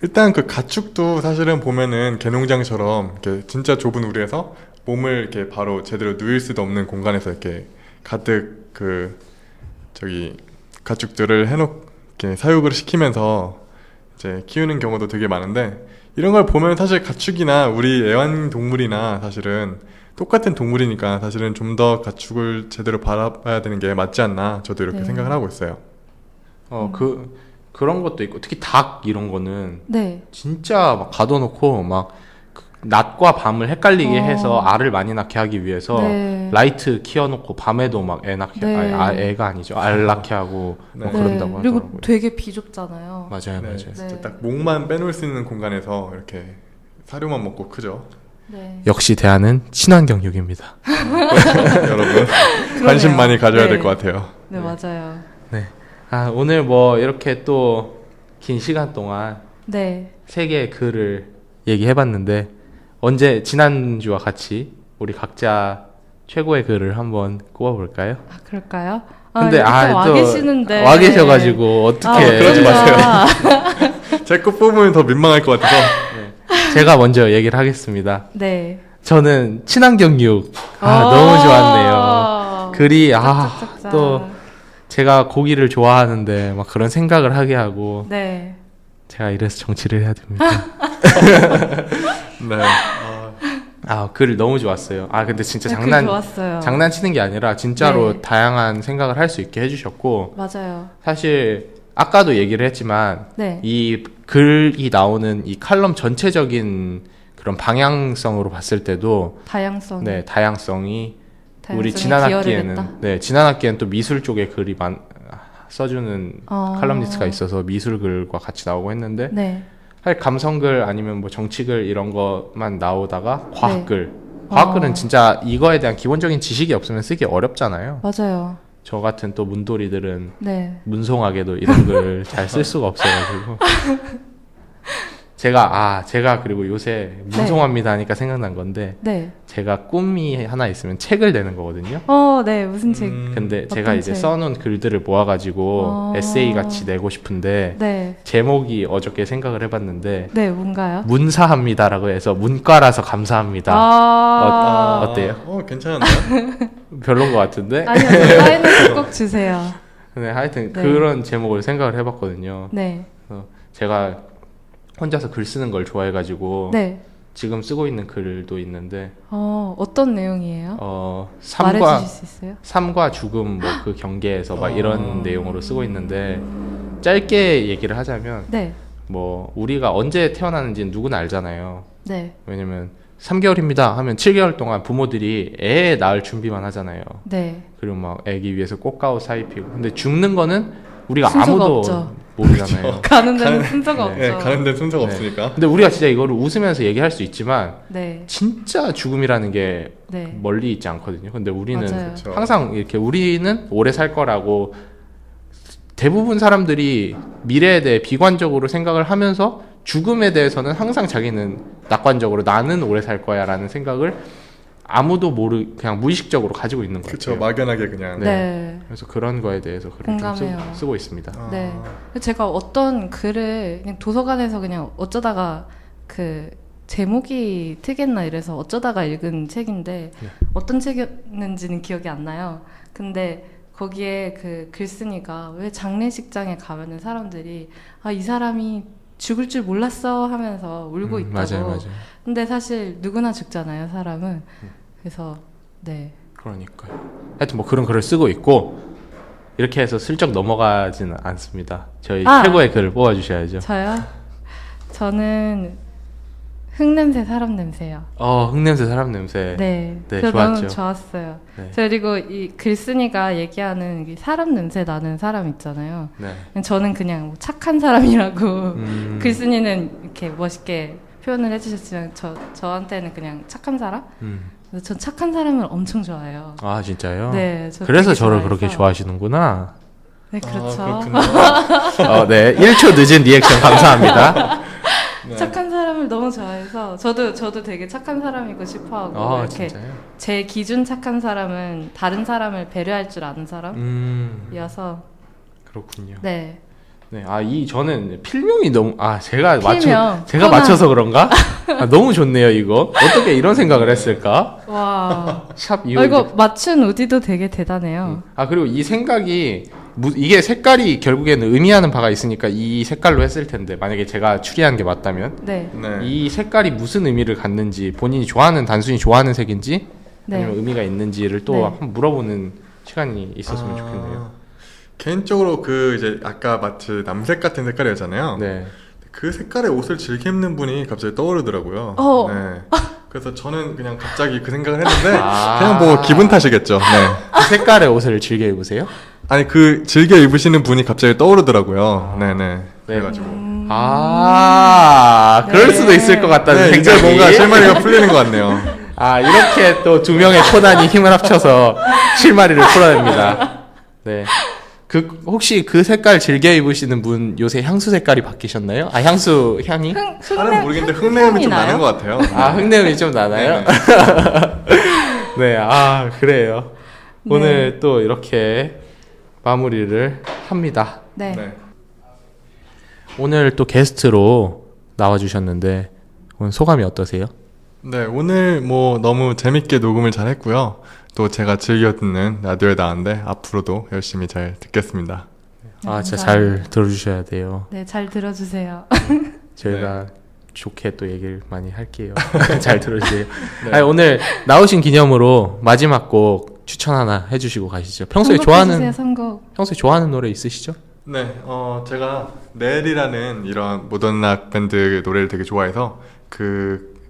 일단 그 가축도 사실은 보면은 개농장처럼 이렇게 진짜 좁은 우리에서 몸을 이렇게 바로 제대로 누일 수도 없는 공간에서 이렇게 가득 그 저기 가축들을 이렇게 사육을 시키면서 이제 키우는 경우도 되게 많은데 이런 걸 보면 사실 가축이나 우리 애완동물이나 사실은 똑같은 동물이니까 사실은 좀 더 가축을 제대로 바라봐야 되는 게 맞지 않나 저도 이렇게 네. 생각을 하고 있어요. 그런 것도 있고 특히 닭 이런 거는 네. 진짜 막 가둬놓고 막 낮과 밤을 헷갈리게 어. 해서 알을 많이 낳게 하기 위해서 네. 라이트 키워놓고 밤에도 막 애 낳게 네. 애가 아니죠 알 낳게 하고 뭐 네. 그런다고 그리고 하더라고요. 되게 비좁잖아요. 맞아요, 네, 맞아요. 진짜 네. 딱 목만 빼놓을 수 있는 공간에서 이렇게 사료만 먹고 크죠. 네. 역시 대안은 친환경육입니다. 여러분 관심 많이 가져야 네. 될 것 같아요. 네, 맞아요. 네. 아 오늘 뭐 이렇게 또 긴 시간 동안 네. 세 개의 글을 얘기해봤는데 언제 지난주와 같이 우리 각자 최고의 글을 한번 꼽아볼까요? 그럴까요? 근데 여기 또 와 또 계시는데 와 계셔가지고 어떻게 그러지 마세요. 마세요. 제 거 뽑으면 더 민망할 것 같아서 제가 먼저 얘기를 하겠습니다. 네. 저는 친환경육 너무 좋았네요. 글이 짝짝짝짝. 또 제가 고기를 좋아하는데 막 그런 생각을 하게 하고 네. 제가 이래서 정치를 해야 됩니다. 네. 글 너무 좋았어요. 근데 진짜 네, 글 좋았어요. 장난치는 게 아니라 진짜로 네. 다양한 생각을 할 수 있게 해주셨고 맞아요. 사실 아까도 얘기를 했지만 네. 이 글이 나오는 이 칼럼 전체적인 그런 방향성으로 봤을 때도 다양성. 네 다양성이 우리 다양성에 기여를 했다. 지난 학기에는 또 미술 쪽에 글이 써주는 어. 칼럼니스트가 있어서 미술 글과 같이 나오고 했는데 네. 사실 감성글 아니면 뭐 정치글 이런 것만 나오다가 과학글 네. 과학글은 진짜 이거에 대한 기본적인 지식이 없으면 쓰기 어렵잖아요. 맞아요. 저 같은 또 문돌이들은 네. 문송하게도 이런 글 잘 쓸 수가 없어가지고 제가 그리고 요새 문송합니다 하니까 생각난 건데 네. 제가 꿈이 하나 있으면 책을 내는 거거든요. 네. 무슨 책? 근데 제가 어떤 이제 책? 써놓은 글들을 모아가지고 에세이 같이 내고 싶은데 네. 제목이 어저께 생각을 해봤는데 네, 뭔가요? 문사합니다라고 해서 문과라서 감사합니다. 어때요? 괜찮은데요? 별론 것 같은데? 아니요, 사인을 꼭 주세요. 근데 하여튼 네. 그런 제목을 생각을 해봤거든요. 네. 제가 혼자서 글 쓰는 걸 좋아해가지고 네. 지금 쓰고 있는 글도 있는데 어떤 내용이에요? 삶과 말해주실 수 있어요? 삶과 죽음 뭐 그 경계에서 막 이런 내용으로 쓰고 있는데 짧게 얘기를 하자면 네. 뭐 우리가 언제 태어나는지는 누구나 알잖아요. 네. 왜냐면 3개월입니다 하면 7개월 동안 부모들이 애 낳을 준비만 하잖아요. 네. 그리고 막 애기 위해서 꽃가루 사입히고 근데 죽는 거는 우리가 순서가 아무도 없죠. 모르잖아요. 가는 데는 순서가 없죠. 네, 가는 데 순서가 네. 없으니까. 근데 우리가 진짜 이거를 웃으면서 얘기할 수 있지만 네. 진짜 죽음이라는 게 네. 멀리 있지 않거든요. 근데 우리는 맞아요. 그렇죠. 항상 이렇게 우리는 오래 살 거라고 대부분 사람들이 미래에 대해 비관적으로 생각을 하면서 죽음에 대해서는 항상 자기는 낙관적으로 나는 오래 살 거야 라는 생각을 아무도 그냥 무의식적으로 가지고 있는 것 그렇죠. 같아요. 막연하게 그냥. 네. 그래서 그런 거에 대해서 글을 좀 공감해요. 쓰고 있습니다. 아. 네. 제가 어떤 글을 그냥 도서관에서 그냥 어쩌다가 그 제목이 특이했나 이래서 어쩌다가 읽은 책인데 네. 어떤 책이었는지는 기억이 안 나요. 근데 거기에 그 글쓴이가 왜 장례식장에 가면은 사람들이 아, 이 사람이 죽을 줄 몰랐어 하면서 울고 있다고. 맞아요. 근데 사실 누구나 죽잖아요, 사람은. 그래서 네. 그러니까요. 하여튼 뭐 그런 글을 쓰고 있고 이렇게 해서 슬쩍 넘어가지는 않습니다. 저희 최고의 글을 뽑아주셔야죠. 저요? 저는 흙냄새, 사람 냄새요. 흙냄새, 사람 냄새. 네, 네, 저 좋았죠. 너무 좋았어요. 네. 그리고 이 글쓴이가 얘기하는 이 사람 냄새 나는 사람 있잖아요. 네. 저는 그냥 뭐 착한 사람이라고 글쓴이는 이렇게 멋있게 표현을 해주셨지만 저한테는 그냥 착한 사람? 그래서 전 착한 사람을 엄청 좋아해요. 아 진짜요? 네, 저 그래서 되게 저를 좋아해서. 그렇게 좋아하시는구나. 네, 그렇죠. 그렇군요. 네, 1초 늦은 리액션 감사합니다. 착한 사람을 너무 좋아해서 저도 되게 착한 사람이고 싶어하고 이렇게 진짜요? 제 기준 착한 사람은 다른 사람을 배려할 줄 아는 사람이어서 그렇군요. 네. 네, 저는 필명이 너무 제가 필명. 제가 맞춰서 그런가? 너무 좋네요 이거. 어떻게 이런 생각을 했을까? 와. 샵 이거 맞춘 우디도 되게 대단해요. 그리고 이 생각이 이게 색깔이 결국에는 의미하는 바가 있으니까 이 색깔로 했을 텐데 만약에 제가 추리한 게 맞다면 네. 네. 이 색깔이 무슨 의미를 갖는지 본인이 단순히 좋아하는 색인지 네. 아니면 의미가 있는지를 또 네. 한번 물어보는 시간이 있었으면 좋겠네요. 개인적으로 이제 아까 마치 남색 같은 색깔이었잖아요. 네. 그 색깔의 옷을 즐겨 입는 분이 갑자기 떠오르더라고요. 네. 그래서 저는 그냥 갑자기 그 생각을 했는데 그냥 뭐 기분 탓이겠죠. 네. 그 색깔의 옷을 즐겨 입으세요? 아니 즐겨 입으시는 분이 갑자기 떠오르더라고요. 네네. 그래가지고. 그럴 수도 있을 것 같다는 네, 이제 생각이. 뭔가 실마리가 풀리는 것 같네요. 이렇게 또 두 명의 코난이 힘을 합쳐서 실마리를 풀어냅니다. 네. 혹시 그 색깔 즐겨 입으시는 분 요새 향수 색깔이 바뀌셨나요? 향수 향이? 잘은 모르겠는데 흙내음이 좀 나는 것 같아요. 흙내음이 좀 나나요? 네, 그래요. 네. 오늘 또 이렇게 마무리를 합니다. 네. 네. 오늘 또 게스트로 나와주셨는데 오늘 소감이 어떠세요? 네, 오늘 뭐 너무 재밌게 녹음을 잘 했고요. 또 제가 즐겨 듣는 라디오에 나왔는데 앞으로도 열심히 잘 듣겠습니다. 진짜 잘 들어주셔야 돼요. 네, 잘 들어주세요. 저희가 좋게 또 얘기를 많이 할게요. 잘 들어주세요. 오늘 나오신 기념으로 마지막 곡 추천 하나 해주시고 가시죠. 평소에 좋아하는 노래 있으시죠? 네, 제가 넬이라는 이런 모던 락 밴드 노래를 되게 좋아해서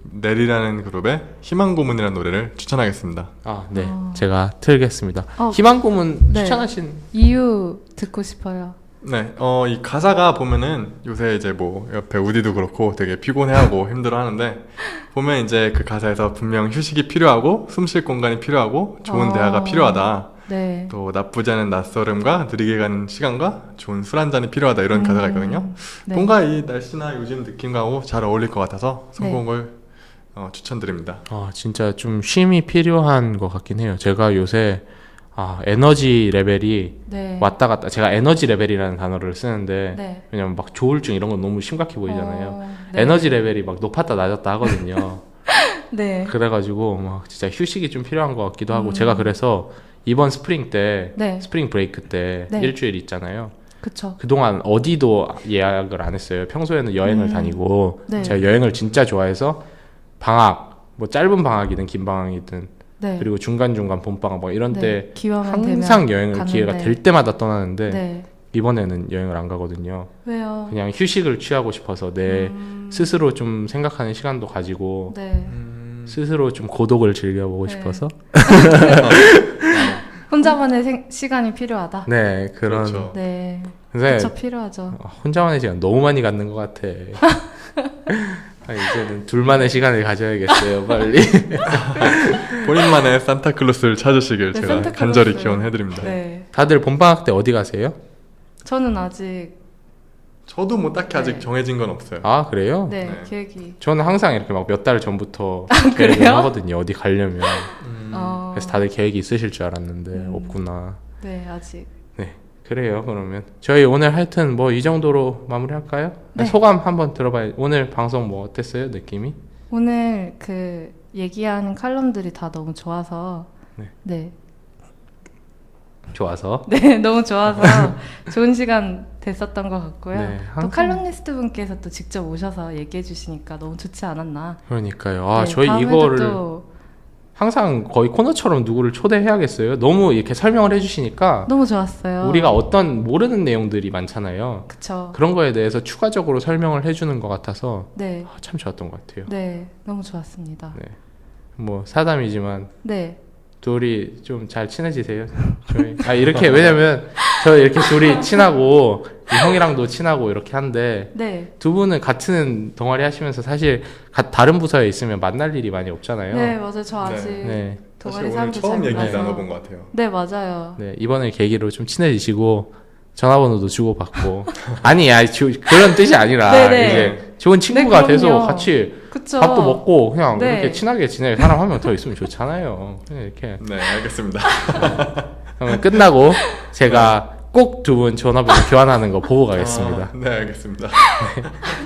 넬이라는 그룹의 희망 고문이라는 노래를 추천하겠습니다. 네, 제가 틀겠습니다. 희망 고문 추천하신 이유 듣고 싶어요. 네, 이 가사가 보면은 요새 이제 뭐 옆에 우디도 그렇고 되게 피곤해하고 힘들어하는데 보면 이제 그 가사에서 분명 휴식이 필요하고 숨쉴 공간이 필요하고 좋은 대화가 필요하다. 네. 또 나쁘지 않은 낯설음과 느리게 가는 시간과 좋은 술 한 잔이 필요하다 이런 가사가 있거든요. 네. 뭔가 이 날씨나 요즘 느낌하고 잘 어울릴 것 같아서 선곡을 추천드립니다. 진짜 좀 쉼이 필요한 것 같긴 해요. 제가 요새 에너지 레벨이 네. 왔다 갔다. 제가 에너지 레벨이라는 단어를 쓰는데 네. 왜냐면 막 조울증 이런 건 너무 심각해 보이잖아요. 네. 에너지 레벨이 막 높았다 낮았다 하거든요. 네. 그래가지고 막 진짜 휴식이 좀 필요한 것 같기도 하고 제가 그래서 이번 스프링 브레이크 때 네. 일주일 있잖아요. 그쵸. 그동안 어디도 예약을 안 했어요. 평소에는 여행을 다니고 네. 제가 여행을 진짜 좋아해서 방학 뭐 짧은 방학이든 긴 방학이든 네. 그리고 중간중간 봄방학 뭐 이런 네. 때 기회만 항상 되면 여행을 가는데. 기회가 될 때마다 떠나는데 네. 이번에는 여행을 안 가거든요. 왜요? 그냥 휴식을 취하고 싶어서 내 스스로 좀 생각하는 시간도 가지고 네. 스스로 좀 고독을 즐겨보고 네. 싶어서 혼자만의 시간이 필요하다. 네 그런 그렇죠. 네. 근데 그쵸, 필요하죠. 혼자만의 시간 너무 많이 갖는 것 같아. 이제는 둘만의 시간을 가져야겠어요 빨리. 본인만의 산타클로스를 찾으시길 네, 제가 산타클로스. 간절히 기원해드립니다. 네. 다들 봄방학 때 어디 가세요? 저는 아직 저도 뭐 딱히 아직 네. 정해진 건 없어요. 아 그래요? 네, 네. 계획이. 저는 항상 이렇게 막 몇 달 전부터 그래요? 계획을 하거든요. 어디 가려면. 어, 그래서 다들 계획이 있으실 줄 알았는데 없구나. 네, 아직. 네, 그래요. 그러면 저희 오늘 하여튼 뭐 이 정도로 마무리할까요? 네. 소감 한번 들어봐요. 오늘 방송 뭐 어땠어요? 느낌이? 오늘 그 얘기하는 칼럼들이 다 너무 좋아서 네. 네, 좋아서. 네, 너무 좋아서 좋은 시간 됐었던 것 같고요. 네, 또 항상- 칼럼니스트 분께서 또 직접 오셔서 얘기해 주시니까 너무 좋지 않았나. 그러니까요. 아 네, 저희 다음에도 이거를 또 항상 거의 코너처럼 누구를 초대해야겠어요. 너무 이렇게 설명을 해주시니까 너무 좋았어요. 우리가 어떤 모르는 내용들이 많잖아요. 그쵸. 그런 거에 대해서 추가적으로 설명을 해주는 것 같아서 네, 참 좋았던 것 같아요. 네, 너무 좋았습니다. 네. 뭐 사담이지만 네, 둘이 좀 잘 친해지세요. 저희 이렇게 왜냐면 저 이렇게 둘이 친하고 이 형이랑도 친하고 이렇게 한데 네, 두 분은 같은 동아리 하시면서 사실 다른 부서에 있으면 만날 일이 많이 없잖아요. 네, 맞아요. 저 아직 네. 사실 동아리 오늘 사람들 처음 잘 얘기 몰라서. 나눠본 것 같아요. 네, 맞아요. 네, 이번을 계기로 좀 친해지시고 전화번호도 주고받고 아니 그런 뜻이 아니라 네네. 이제 좋은 친구가 네, 돼서 그럼요. 같이 그쵸. 밥도 먹고 그냥 네. 이렇게 친하게 지낼 사람 한 명 더 있으면 좋잖아요. 그냥 이렇게 네, 알겠습니다. 그러면 끝나고 제가 꼭 두 분 전화번호 교환하는 거 보고 가겠습니다. 네, 알겠습니다.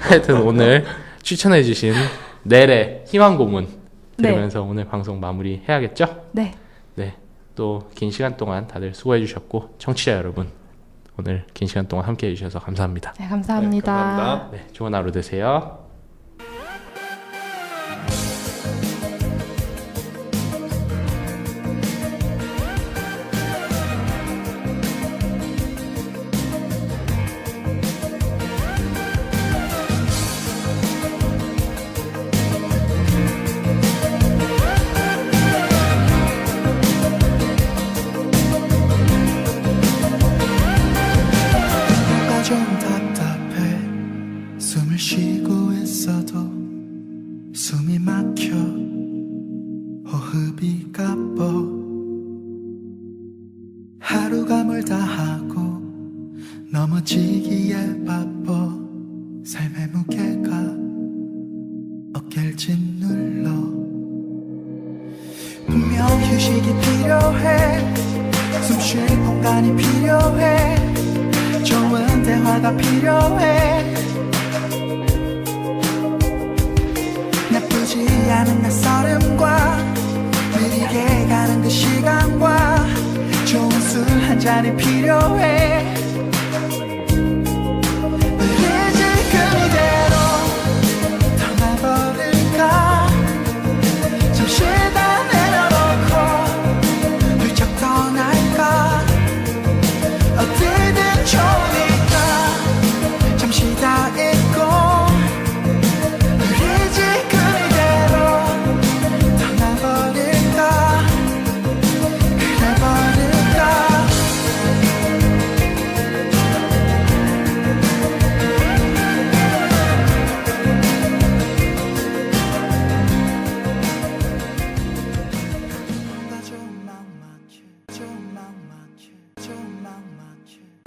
하여튼 오늘 추천해주신 넬의 희망 고문 네. 들으면서 오늘 방송 마무리 해야겠죠? 네, 네. 또 긴 시간 동안 다들 수고해 주셨고 청취자 여러분 오늘 긴 시간 동안 함께 해주셔서 감사합니다. 네, 감사합니다. 네, 감사합니다. 네, 좋은 하루 되세요. 뭔가 좀 답답해 숨을 쉬고 있어도 숨이 막혀 호흡이 가뻐 하루가 멀다 하고 넘어지기에 바빠 삶의 무게가 어깨를 짓눌러 분명 휴식이 필요해 숨 쉴 공간이 필요해 좋은 대화가 필요해 나쁘지 않은 낯설음과 느리게 가는 그 시간과 좋은 술 한 잔이 필요해